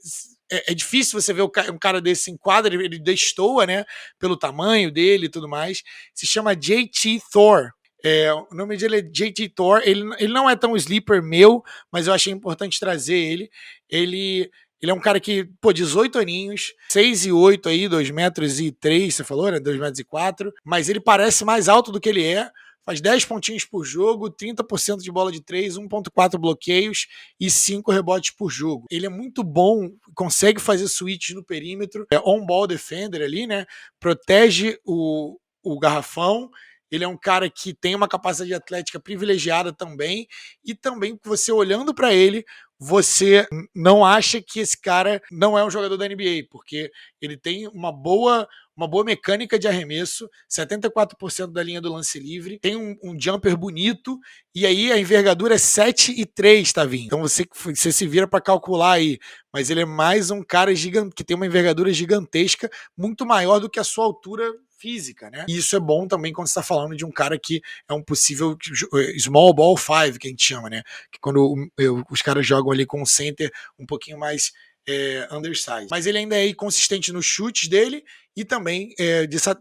é difícil você ver um cara desse em quadra, ele destoa, né, pelo tamanho dele e tudo mais. Se chama JT Thor. O nome dele é JT Thor. Ele não é tão sleeper meu, mas eu achei importante trazer ele. Ele é um cara que, 18 aninhos, 6'8" aí, 2,3 m, você falou, né? 2,4 m, mas ele parece mais alto do que ele é. Faz 10 pontinhos por jogo, 30% de bola de 3, 1,4 bloqueios e 5 rebotes por jogo. Ele é muito bom, consegue fazer switch no perímetro, é on-ball defender ali, né? Protege o garrafão. Ele é um cara que tem uma capacidade atlética privilegiada também, e também você olhando para ele, você não acha que esse cara não é um jogador da NBA, porque ele tem uma boa mecânica de arremesso, 74% da linha do lance livre, tem um jumper bonito, e aí a envergadura é 7'3", tá vindo. Então você se vira para calcular aí, mas ele é mais um cara que tem uma envergadura gigantesca, muito maior do que a sua altura física, né? E isso é bom também quando você está falando de um cara que é um possível small ball five, que a gente chama, né? Que quando os caras jogam ali com um center um pouquinho mais undersized. Mas ele ainda é inconsistente nos chutes dele e também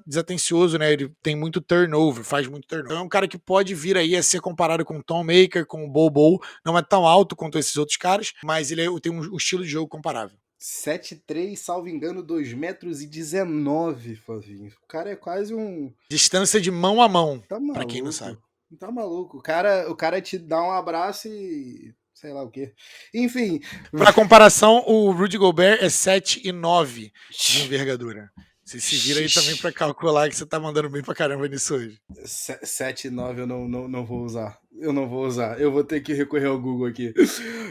desatencioso, né? Ele tem muito turnover, faz muito turnover. Então é um cara que pode vir aí a ser comparado com o Tom Maker, com o Bobo. Não é tão alto quanto esses outros caras, mas ele tem um estilo de jogo comparável. 7'3", salvo engano, 2,19 m, Flavinho. O cara é quase um... Distância de mão a mão, Tá pra quem não maluco. sabe. Tá maluco. O cara te dá um abraço e... sei lá o quê. Enfim. Pra comparação, o Rudy Gobert é 7'9" de envergadura. Você se vira aí também pra calcular que você tá mandando bem pra caramba nisso hoje. 7'9" eu não vou usar. Eu não vou usar. Eu vou ter que recorrer ao Google aqui.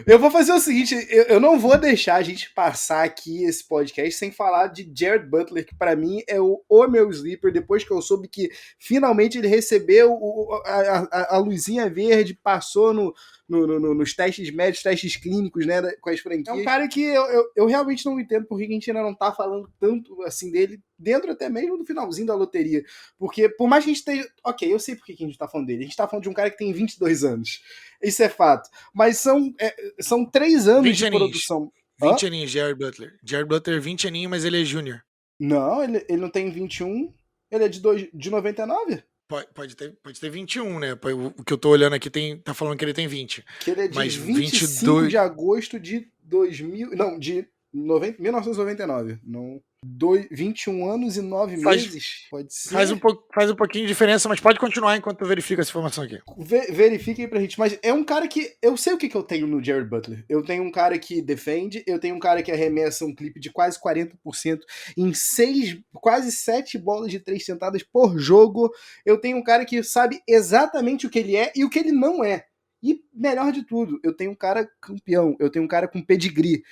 Eu vou fazer o seguinte, eu não vou deixar a gente passar aqui esse podcast sem falar de Jared Butler, que pra mim é o meu sleeper, depois que eu soube que finalmente ele recebeu a luzinha verde, passou nos testes médicos, testes clínicos, né, com as franquias. É um cara que eu realmente não entendo porque a gente ainda não tá falando tanto assim dele, dentro até mesmo do finalzinho da loteria. Porque por mais que a gente esteja... Ok, eu sei por que a gente tá falando dele. A gente tá falando de um cara que tem 22 anos. Isso é fato. Mas são 3 anos de produção. 20 aninhos, Jared Butler. Jared Butler, 20 aninhos, mas ele é júnior. Não, ele não tem 21. Ele é de 99? Pode ter 21, né? O que eu tô olhando aqui tá falando que ele tem 20. Que ele é de mas 25 22... de agosto de 2000... Não, de 1999. Não... 21 anos e 9 meses? Pode ser. Faz um pouquinho de diferença, mas pode continuar enquanto eu verifico essa informação aqui. Verifique aí pra gente. Mas é um cara que... Eu sei o que eu tenho no Jared Butler. Eu tenho um cara que defende, eu tenho um cara que arremessa um clipe de quase 40% em quase 7 bolas de 3 tentadas por jogo. Eu tenho um cara que sabe exatamente o que ele é e o que ele não é. E melhor de tudo, eu tenho um cara campeão, eu tenho um cara com pedigree.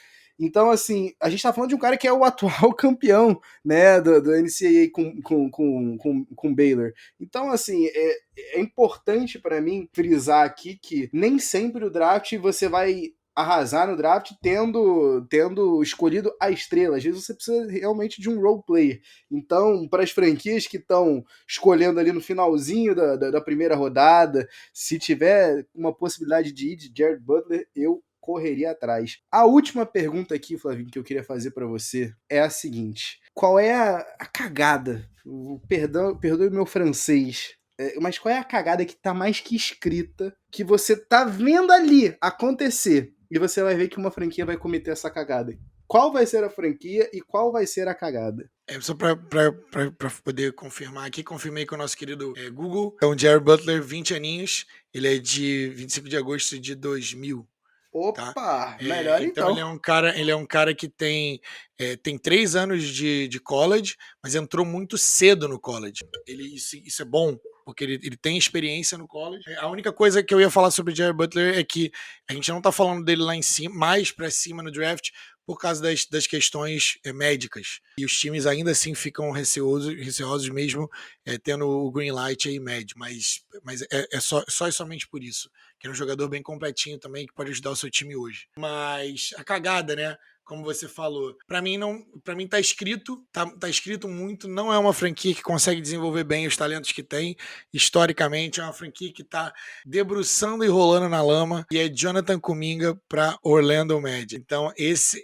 Então, assim, a gente tá falando de um cara que é o atual campeão, né, do NCAA com Baylor. Então, assim, é importante para mim frisar aqui que nem sempre o draft você vai arrasar no draft tendo escolhido a estrela. Às vezes você precisa realmente de um role player. Então, para as franquias que estão escolhendo ali no finalzinho da primeira rodada, se tiver uma possibilidade de ir de Jared Butler, eu correria atrás. A última pergunta aqui, Flavinho, que eu queria fazer para você é a seguinte: qual é a cagada? Perdoe meu francês. Mas qual é a cagada que tá mais que escrita, que você tá vendo ali acontecer, e você vai ver que uma franquia vai cometer essa cagada? Qual vai ser a franquia e qual vai ser a cagada? Só pra poder confirmar aqui, confirmei com o nosso querido Google. Então, Jared Butler, 20 aninhos, ele é de 25 de agosto de 2000. Opa, tá? Melhor então. Ele é um cara que tem 3 anos de college, mas entrou muito cedo no college. Isso é bom, porque ele tem experiência no college. A única coisa que eu ia falar sobre o Jared Butler é que a gente não tá falando dele lá em cima, mais pra cima no draft, por causa das questões médicas. E os times ainda assim ficam receosos mesmo tendo o green light aí médio. Mas é só e somente por isso. Que é um jogador bem completinho também, que pode ajudar o seu time hoje. Mas a cagada, né? Como você falou, para mim tá escrito muito, não é uma franquia que consegue desenvolver bem os talentos que tem, historicamente é uma franquia que tá debruçando e rolando na lama, e é Jonathan Kuminga para Orlando Magic. Então esse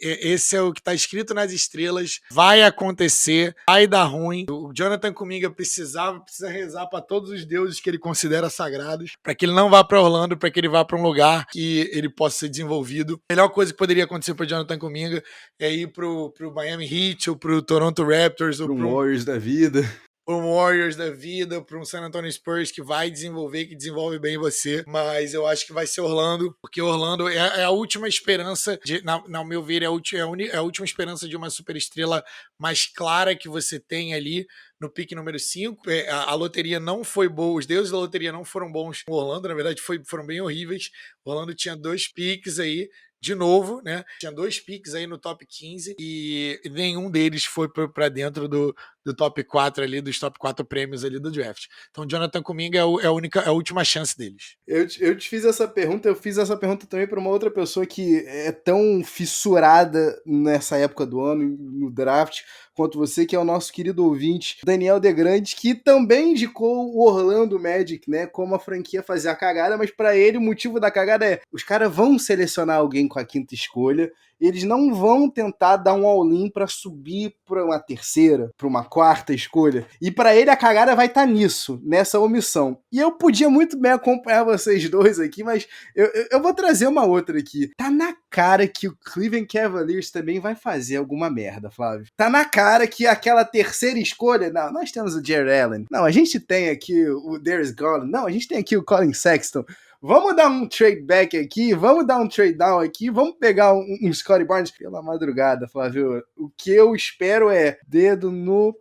é o que tá escrito nas estrelas, vai acontecer, vai dar ruim. O Jonathan Kuminga precisa rezar para todos os deuses que ele considera sagrados, para que ele não vá para Orlando, para que ele vá para um lugar que ele possa ser desenvolvido. A melhor coisa que poderia acontecer para Jonathan Kuminga é ir pro Miami Heat ou pro Toronto Raptors ou pro Warriors da vida. Para um Warriors da vida, para um San Antonio Spurs que vai desenvolver, que desenvolve bem você, mas eu acho que vai ser Orlando, porque Orlando é a última esperança, ao meu ver, é a última esperança de uma superestrela mais clara que você tem ali no pique número 5. A loteria não foi boa, os deuses da loteria não foram bons com Orlando, na verdade foram bem horríveis. Orlando tinha 2 piques aí, de novo, né? Tinha 2 piques aí no top 15 e nenhum deles foi para dentro do do top 4 ali, dos top 4 prêmios ali do draft. Então, Jonathan Kuminga é a última chance deles. Eu te fiz essa pergunta, eu fiz essa pergunta também para uma outra pessoa que é tão fissurada nessa época do ano, no draft, quanto você, que é o nosso querido ouvinte, Daniel Degrande, que também indicou o Orlando Magic, né, como a franquia fazia a cagada, mas para ele o motivo da cagada é, os caras vão selecionar alguém com a quinta escolha, eles não vão tentar dar um all-in para subir para uma terceira, para uma quarta escolha. E para ele a cagada vai estar nisso, nessa omissão. E eu podia muito bem acompanhar vocês dois aqui, mas eu vou trazer uma outra aqui. Tá na cara que o Cleveland Cavaliers também vai fazer alguma merda, Flávio. Tá na cara que aquela terceira escolha... Não, nós temos o Jarrett Allen. Não, a gente tem aqui o Darius Garland. Não, a gente tem aqui o Colin Sexton. Vamos dar um trade back aqui, vamos dar um trade down aqui, vamos pegar um Scottie Barnes pela madrugada, Flávio. O que eu espero é dedo no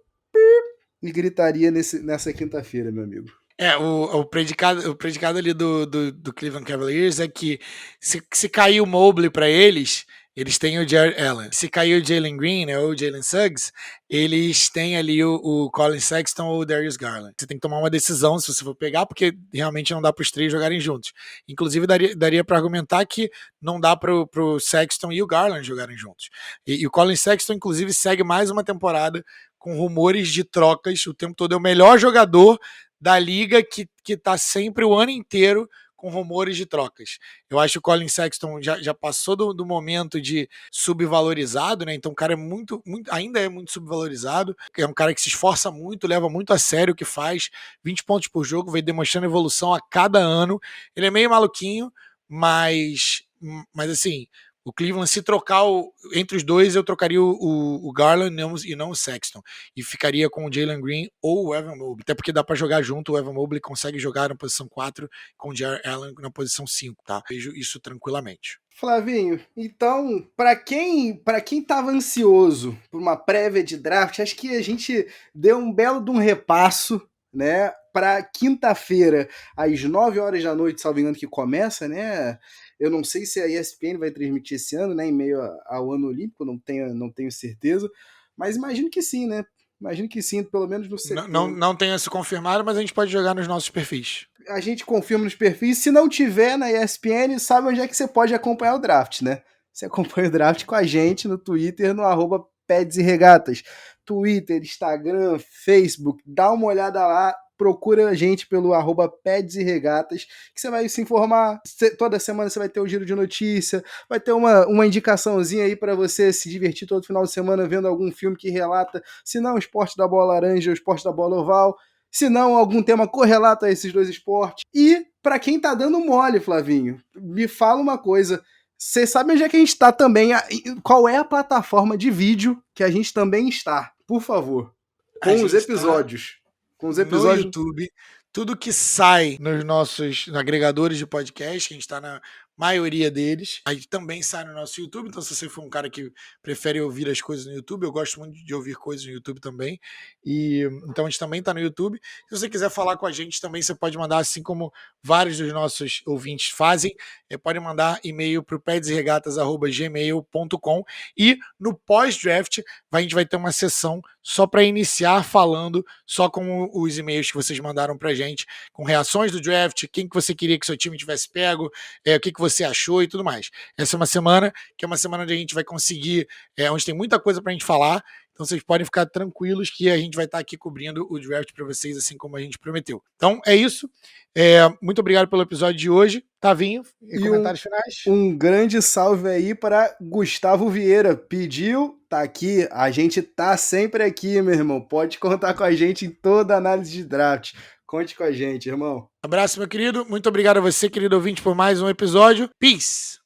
e gritaria nessa quinta-feira, meu amigo. O predicado ali do Cleveland Cavaliers é que se cair o Mobley para eles têm o Jarrett Allen. Se cair o Jalen Green, né, ou o Jalen Suggs, eles têm ali o Colin Sexton ou o Darius Garland. Você tem que tomar uma decisão se você for pegar, porque realmente não dá para os três jogarem juntos. Inclusive, daria para argumentar que não dá para o Sexton e o Garland jogarem juntos. E o Colin Sexton, inclusive, segue mais uma temporada com rumores de trocas o tempo todo. É o melhor jogador da liga que tá sempre o ano inteiro com rumores de trocas. Eu acho que o Colin Sexton já passou do momento de subvalorizado, né? Então o cara ainda é muito subvalorizado. É um cara que se esforça muito, leva muito a sério o que faz. 20 pontos por jogo, vem demonstrando evolução a cada ano. Ele é meio maluquinho, mas assim, o Cleveland, se trocar entre os dois, eu trocaria o Garland e não o Sexton. E ficaria com o Jalen Green ou o Evan Mobley. Até porque dá para jogar junto. O Evan Mobley consegue jogar na posição 4 com o Jarrett Allen na posição 5, tá? Vejo isso tranquilamente. Flavinho, então, para quem estava ansioso por uma prévia de draft, acho que a gente deu um belo de um repasso, né? Para quinta-feira, às 9 horas da noite, salvo engano, que começa, né? Eu não sei se a ESPN vai transmitir esse ano, né? Em meio ao ano olímpico, não tenho certeza. Mas imagino que sim, né? Imagino que sim, pelo menos no setor. Não tenha se confirmado, mas a gente pode jogar nos nossos perfis. A gente confirma nos perfis. Se não tiver na ESPN, sabe onde é que você pode acompanhar o draft, né? Você acompanha o draft com a gente no Twitter, no @Pads e Regatas. Twitter, Instagram, Facebook, dá uma olhada lá. Procura a gente pelo @Pads e Regatas, que você vai se informar. Toda semana você vai ter o giro de notícia, vai ter uma indicaçãozinha aí para você se divertir todo final de semana vendo algum filme que relata, se não o esporte da bola laranja ou o esporte da bola oval, se não algum tema correlato a esses dois esportes. E para quem tá dando mole, Flavinho, me fala uma coisa. Você sabe onde é que a gente está também? Qual é a plataforma de vídeo que a gente também está? Por favor. Com os episódios. Com os episódios no YouTube, tudo que sai nos nossos agregadores de podcast, que a gente está na maioria deles, aí também sai no nosso YouTube. Então, se você for um cara que prefere ouvir as coisas no YouTube, eu gosto muito de ouvir coisas no YouTube também, então a gente também está no YouTube. Se você quiser falar com a gente também, você pode mandar, assim como vários dos nossos ouvintes fazem, pode mandar e-mail para o padsregatas@gmail.com, e no pós-draft a gente vai ter uma sessão só para iniciar falando só com os e-mails que vocês mandaram para a gente, com reações do draft, quem que você queria que seu time tivesse pego, o que você achou e tudo mais. Essa é uma semana que é uma semana onde a gente vai conseguir, onde tem muita coisa para a gente falar, então vocês podem ficar tranquilos que a gente vai estar aqui cobrindo o draft para vocês, assim como a gente prometeu. Então é isso. Muito obrigado pelo episódio de hoje. Tavinho, e comentários finais? Um grande salve aí para Gustavo Vieira. Pediu, tá aqui. A gente tá sempre aqui, meu irmão. Pode contar com a gente em toda análise de draft. Conte com a gente, irmão. Abraço, meu querido. Muito obrigado a você, querido ouvinte, por mais um episódio. Peace!